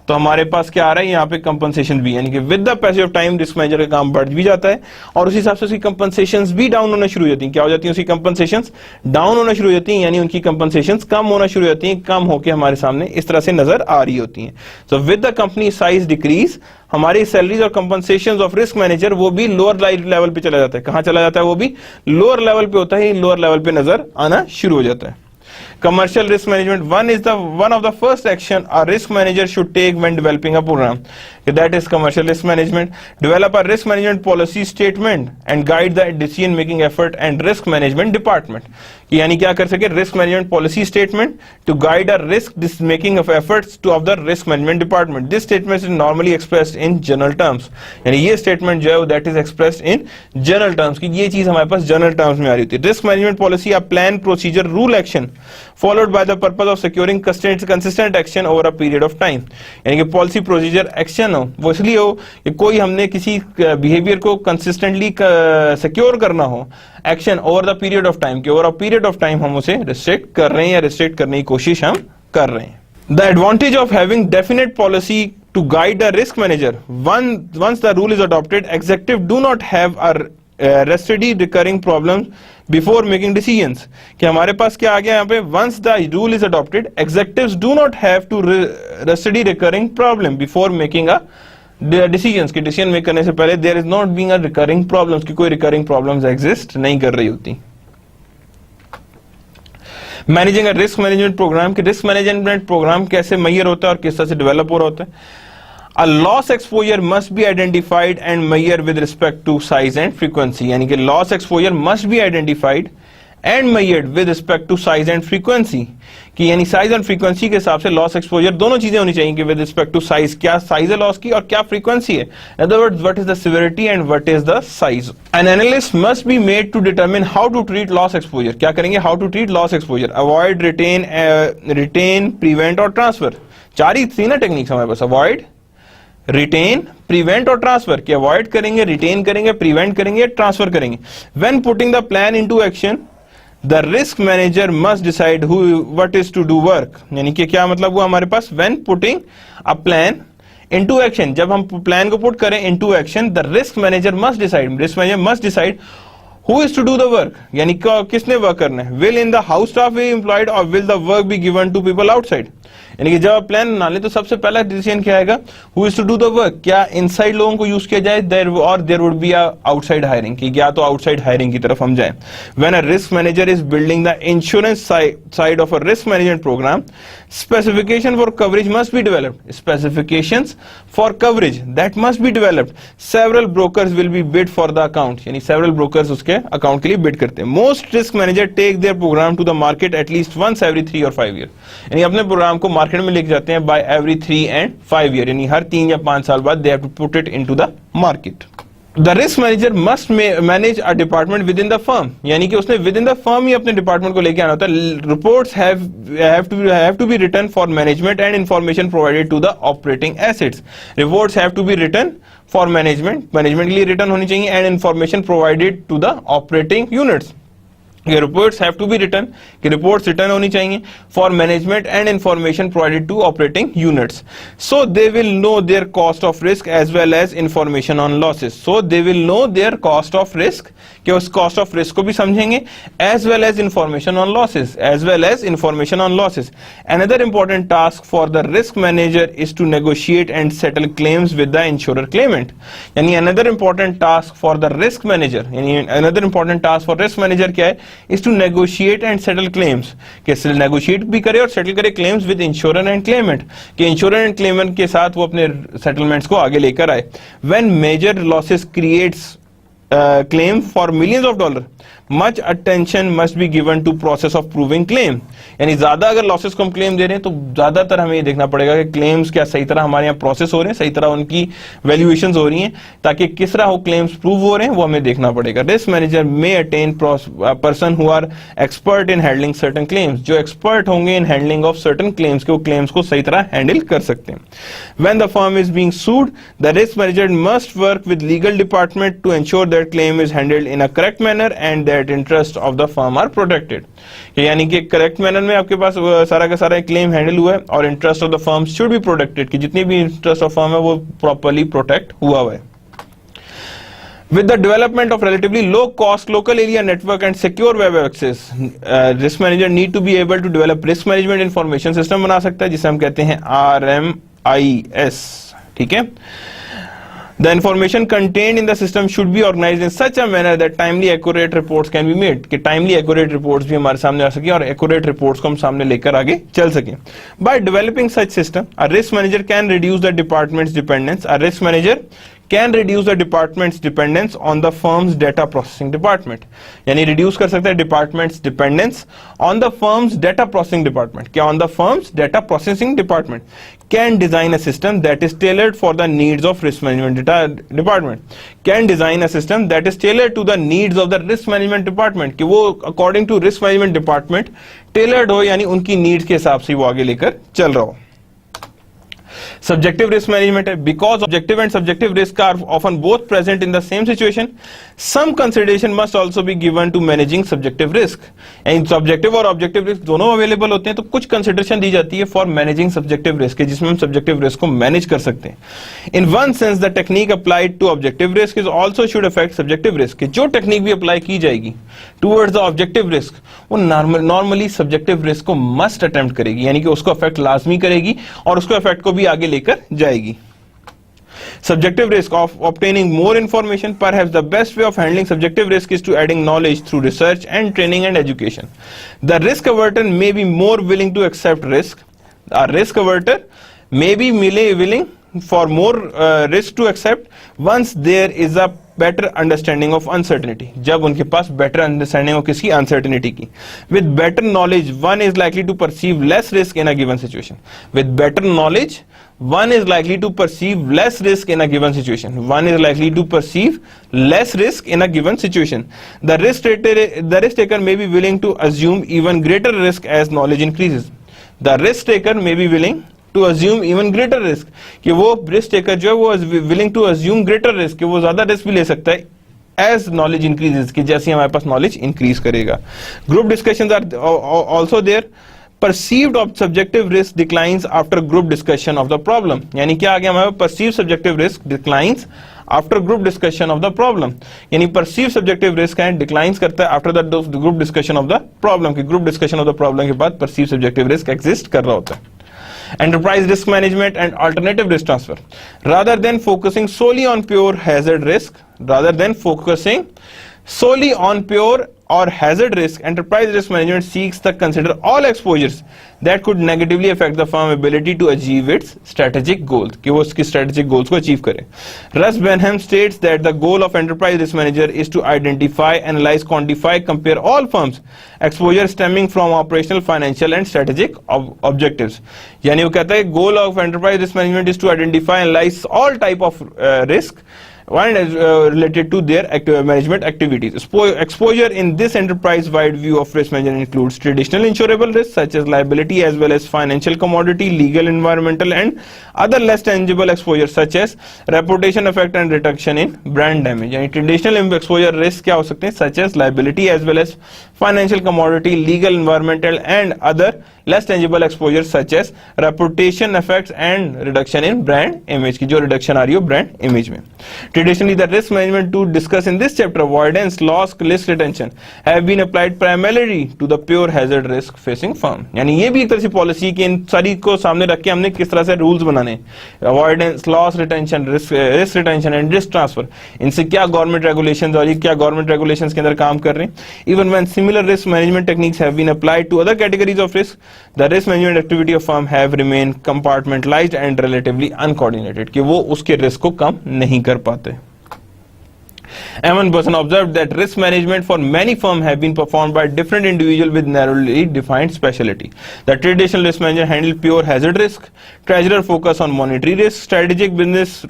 तो हमारे पास क्या आ रहा है यहाँ पे कंपनसेशन भी. यानी कि with the passage of time risk manager का काम बढ़ भी जाता है और उसी हिसाब से उसकी कंपनसेशंस भी डाउन होना शुरू हो जाती हैं. क्या हो जाती है? उसकी कंपनसेशंस डाउन होना शुरू हो जाती हैं, यानी उनकी कंपनसेशंस कम होना शुरू हो जाती हैं, कम होकर हमारे सामने इस तरह से नजर आ रही होती हैं. So with the company size decrease, हमारी सैलरीज और कंपनसेशंस ऑफ रिस्क मैनेजर वो भी लोअर लेवल पे चला जाता है. कहां चला जाता है? वो भी लोअर लेवल पे होता है, लोअर लेवल पे नजर आना शुरू हो जाता है. Commercial risk management, one of the first action a risk manager should take when developing a program. That is commercial risk management. Develop a risk management policy statement and guide the decision making effort and risk management department. यानी क्या कर सके? Risk management policy statement to guide a risk making of efforts to of the risk management department. This statement is normally expressed in general terms. यानी ये statement जो है that is expressed in general terms, की ये चीज हमारे पास general terms में आ रही होती है. Risk management policy a plan, procedure, rule, action followed by the purpose of securing consistent action over a period of time. यानी कि पॉलिसी, प्रोसीजर, एक्शन हो वो इसलिए हो कि कोई हमने किसी बिहेवियर को कंसिस्टेंटली सिक्योर करना हो, action over the period of time, कि over a period of time हम उसे रिस्ट्रिक्ट कर रहे हैं या रिस्ट्रिक्ट करने की कोशिश हम कर रहे हैं. The advantage of having definite policy to guide the risk manager. Once the rule is adopted, executive do not have a steady recurring problems before making decisions. कि हमारे पास क्या आ गया यहाँ पे? Once the rule is adopted, executives do not have to steady recurring problem before making a decisions. कि decision make करने से पहले there is not being a recurring problems, कि कोई recurring problems exist नहीं कर रही होती. Managing a risk management programme, कि रिस्क मैनेजमेंट प्रोग्राम कैसे मैयर होता है और किस तरह से डेवलप हो रहा होता है। A loss exposure must be identified and measured with respect to size and frequency, यानी कि loss exposure must be identified and measured with respect to size and frequency, कि यानी size and frequency के हिसाब से loss exposure दोनों चीजें होनी चाहिए कि with respect to size, क्या size है loss की और क्या frequency है। In other words, what is the severity and what is the size. An analyst must be made to determine how to treat loss exposure. क्या करेंगे? How to treat loss exposure. Avoid, retain, prevent और transfer. चार ही थी ना techniques हमारे पास, avoid, retain, prevent और transfer, कि अवॉइड करेंगे, रिटेन करेंगे, प्रिवेंट करेंगे, ट्रांसफर करेंगे। When putting the plan into action, the risk manager must decide what is to do work, यानी कि क्या मतलब हुआ हमारे पास, when putting a plan into action, जब हम प्लान को पुट करें into action, the risk manager must decide, risk manager must decide who is to do the work, यानी किसने वर्क करना है। Will in the house staff be employed और will the work be given to people outside, यानी कि जब आप plan बना ले तो सबसे पहला डिसीजन क्या आएगा, who is to do the work, क्या इनसाइड लोगों को यूज किया जाए there would be outside hiring, कि या तो आउटसाइड हायरिंग की तरफ हम जाएं। When a risk manager is building the insurance side of a risk management programme, specification for coverage must be developed, specifications for coverage that must be developed, several brokers will be bid for the account, यानी several brokers उसके account के लिए bid करते हैं। Most risk manager take their programme to the market at least once every 3 और 5 year, यानी अपने programme को मार्केट में लेके जाते हैं बाय एवरी 3 and 5 ईयर, यानी हर 3 या 5 साल बाद they have to put it into the market. The risk manager must manage a department within the firm, यानी कि उसने विद इन द फर्म ही अपने डिपार्टमेंट को लेके आना होता है। Reports have to be written for management and information provided to the operating assets, reports have to be written for management के लिए रिटर्न होनी चाहिए, and information provided to the operating units, reports have to be written, कि reports return होनी चाहिए for management and information provided to operating units, so they will know their cost of risk as well as information on losses, so they will know their cost of risk, कि उस cost of risk को भी समझेंगे, as well as information on losses, as well as information on losses. Another important task for the risk manager is to negotiate and settle claims with the insurer claimant, यानी another important task for the risk manager, यानी another important task for risk manager क्या है, is to negotiate and settle claims, कि negotiate भी करे और settle करे claims with insurer and claimant, कि insurer and claimant के साथ वो अपने settlements को आगे लेकर आए। When major losses creates claim for millions of dollars, much attention must be given to process of proving claim, यानी ज्यादा अगर लॉसेस को हम क्लेम दे रहे हैं तो ज्यादातर हमें ये देखना पड़ेगा कि क्लेम्स क्या सही तरह हमारे यहाँ प्रोसेस हो रहे हैं, सही तरह उनकी वैल्यूएशंस हो रही हैं, ताकि किस तरह वो क्लेम्स प्रूव हो रहे हैं वो हमें देखना पड़ेगा। रिस्क मैनेजर में attain person who are expert in handling certain claims, जो एक्सपर्ट होंगे in handling of certain claims, के वो क्लेम्स को सही तरह हैंडल कर सकते हैं। When the firm is being sued, the risk manager must work with legal department to ensure that claim is handled in a correct manner and that interest of the firm are protected, यानी कि correct manner में आपके पास सारा का सारा claim handle हुआ है और interest of the firm should be protected, कि जितनी भी इंटरेस्ट ऑफ फर्म है वो प्रॉपर्ली प्रोटेक्ट हुआ है। With the development of relatively low cost local area network and secure web access, risk manager need to be able to develop risk management information system बना सकता है, जिसे हम कहते हैं RMIS, ठीक है। The information contained in the system should be organized in such a manner that timely accurate reports can be made, कि timely accurate reports भी हमारे सामने आ सके और accurate reports को हम सामने लेकर आगे चल सकें। By developing such system, a risk manager can reduce the department's dependence. A risk manager can reduce the department's dependence on the firm's data processing department, यानी reduce कर सकता है department's dependence on the firm's data processing department, क्या on the firm's data processing department, can design a system that is tailored for the needs of risk management department, can design a system that is tailored to the needs of the risk management department, कि वो according to risk management department tailored हो, यानी उनकी needs के हिसाब से वो आगे लेकर चल रहा हो। Subjective risk management है, because objective and subjective risk are often both present in the same situation, some consideration must also be given to managing subjective risk, and subjective और objective risk दोनों available होते हैं, तो कुछ consideration दी जाती है for managing subjective risk, जिसमें हम subjective risk को manage कर सकते हैं। In one sense, the technique applied to objective risk is also should affect subjective risk, कि जो technique भी apply की जाएगी towards the objective risk, वो normally subjective risk को must attempt करेगी, यानी कि उसको affect लाजमी करेगी और उसको affect को भी आगे लेकर जाएगी। Subjective risk of obtaining more information. Perhaps the best way of handling subjective risk is to adding knowledge through research and training and education. The risk averter may be more willing to accept risk. A risk averter may be willing for more risk to accept once there is a better understanding of uncertainty. जब उनके पास better understanding हो किसकी uncertainty की. With better knowledge, one is likely to perceive less risk in a given situation. With better knowledge, one is likely to perceive less risk in a given situation. One is likely to perceive less risk in a given situation. The risk taker may be willing to assume even greater risk as knowledge increases. The risk taker may be willing to assume even greater risk, कि वो risk taker जो है वो willing to assume greater risk, कि वो ज़्यादा risk भी ले सकता है as knowledge increases, कि जैसे हमारे पास knowledge increase करेगा. Group discussions are also there. Perceived of subjective risk declines after group discussion of the problem. यानी क्या आ गया हमारे perceived subjective risk declines after group discussion of the problem. यानी perceived subjective risk and declines करता है after the group discussion of the problem, कि group discussion of the problem के बाद perceived subjective risk exist कर रहा होता है. Enterprise risk management and alternative risk transfer. Rather than focusing solely on pure hazard risk, or hazard risk, enterprise risk management seeks to consider all exposures that could negatively affect the firm's ability to achieve its strategic goals, कि वो उसकी strategic goals को achieve करे. Russ Benham states that the goal of enterprise risk manager is to identify, analyze, quantify, compare all firms' exposure stemming from operational, financial and strategic objectives. यानी वो कहता है goal of enterprise risk management is to identify, analyze all type of risk one is related to their management activities. Exposure in this enterprise-wide view of risk management includes traditional insurable risks such as liability as well as financial, commodity, legal, environmental and other less tangible exposures such as reputation effect and reduction in brand damage. यानी traditional exposure risks क्या हो सकते हैं such as liability as well as financial, commodity, legal, environmental and other less tangible exposures such as reputation effects and reduction in brand image, की जो reduction आ रही हो brand image में. Traditionally, the risk management to discuss in this chapter, avoidance, loss, risk retention, have been applied primarily to the pure hazard risk facing firm. यानी ये भी एक तरह से पॉलिसी कि इन सारी को सामने रख के हमने किस तरह से रूल्स बनाने, avoidance, loss retention, risk retention and risk transfer, इनसे क्या गवर्नमेंट रेगुलेशंस और ये क्या गवर्नमेंट रेगुलेशंस के अंदर काम कर रहे हैं. Even when similar risk management techniques have been applied to other categories of risk, the risk management activity of firm have remain compartmentalised and relatively uncoordinated, कि वो उसके रिस्क को कम नहीं कर पाते. Evan Person observed that risk management for many firms have been performed by different individuals with narrowly defined specialty. The traditional risk manager handled pure hazard risk, treasurer focus on monetary risk, strategic business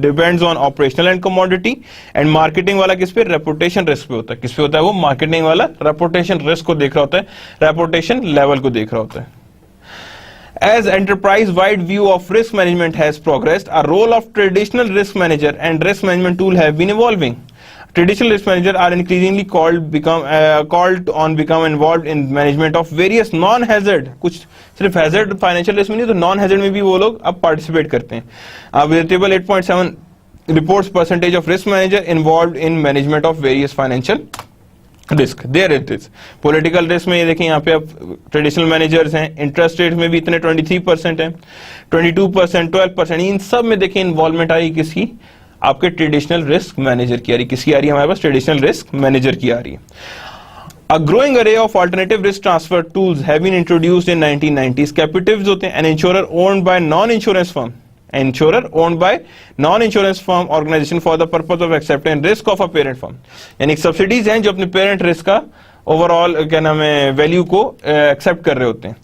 depends on operational and commodity, and marketing वाला किस पे reputation risk पे होता है. किस पे होता है वो marketing वाला reputation risk को देख रहा होता है, reputation level को देख रहा होता है. As enterprise-wide view of risk management has progressed, a role of traditional risk manager and risk management tool have been evolving. Traditional risk managers are increasingly called on become involved in management of various non-hazard, कुछ सिर्फ hazard financial risk में नहीं तो non-hazard में भी वो लोग अब participate करते हैं. With table 8.7 reports percentage of risk manager involved in management of various financial risk. There it is. Political risk में ये देखें यहाँ पे अब ट्रेडिशनल मैनेजर्स हैं, इंटरेस्ट रेट में भी इतने 23% है, 22%, 12%, इन सब में देखें इन्वॉल्वमेंट आ रही किसकी, आपके ट्रेडिशनल रिस्क मैनेजर की आ रही. किसकी आ रही है हमारे पास, ट्रेडिशनल रिस्क मैनेजर की आ रही है. A growing array of alternative risk transfer tools have been introduced in 1990s. Captives होते हैं, an insurer owned by non-insurance firm, insurer owned by non-insurance firm organization for the purpose of accepting risk of a parent firm. यानी subsidies हैं जो अपने parent risk का overall क्या नाम है वैल्यू को एक्सेप्ट कर रहे होते हैं.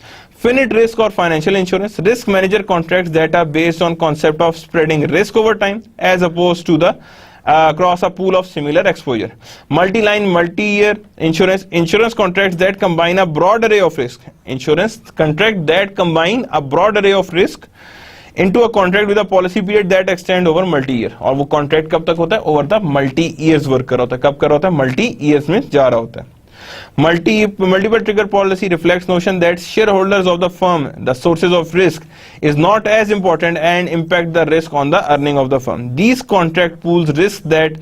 Finite risk or financial insurance, risk manager contracts that are based on concept of spreading risk over time as opposed to the across a pool of similar exposure. Multi-line, multi-year insurance contracts that combine a broad array of risk. Insurance contract that combine a broad array of risk into a contract with a policy period that extend over multi-year. और वो contract कब तक होता है, over the multi-years work कर रहा होता है. कब कर रहा होता है, multi-years में जा रहा होता है. Multiple trigger policy reflects notion that shareholders of the firm, the sources of risk, is not as important and impact the risk on the earning of the firm. These contract pools risk that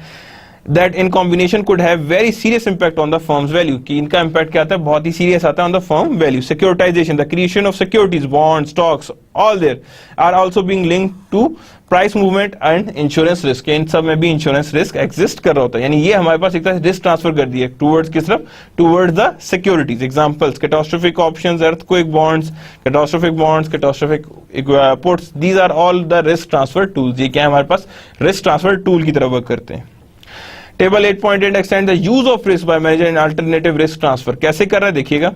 that in combination could have very serious impact on the firm's value, कि इनका impact क्या आता है, बहुत ही serious आता है on the firm value. Securitization, the creation of securities, bonds, stocks, all there are also being linked to price movement and insurance risk. इन सब में भी insurance risk exist कर रहा होता है, यानी ये हमारे पास एक तरह से risk transfer कर दिया towards किस तरफ, towards the securities. Examples: catastrophic options, earthquake bonds, catastrophic puts. These are all the risk transfer tools. ये क्या है, हमारे पास risk transfer tool की तरह work करते हैं. Table 8.8 extend the use of risk by manager in alternative risk transfer. कैसे कर रहा है देखिएगा.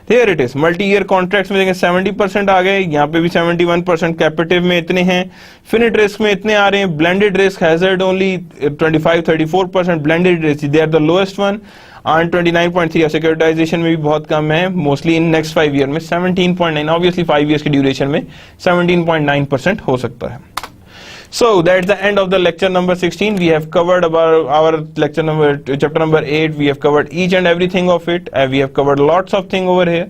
Here it is multi year contracts में देखें 70% आ गए, यहाँ पे भी 71%, कैपिटिव में इतने हैं, फिनिट रिस्क में इतने आ रहे हैं, blended risk hazard only 25-34%, blended risk they are the lowest one and 29.3. Securitisation में भी बहुत कम है, मोस्टली इन नेक्स्ट 5 ईयर में 17.9, ऑब्वियसली 5 ईयर्स की ड्यूरेशन में 17.9% हो सकता है. So that's the end of the lecture number 16. We have covered about our chapter number 8. We have covered each and everything of it. We have covered lots of things over here.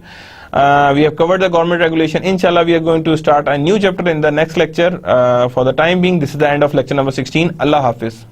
We have covered the government regulation. Inshallah, we are going to start a new chapter in the next lecture. For the time being, this is the end of lecture number 16. Allah Hafiz.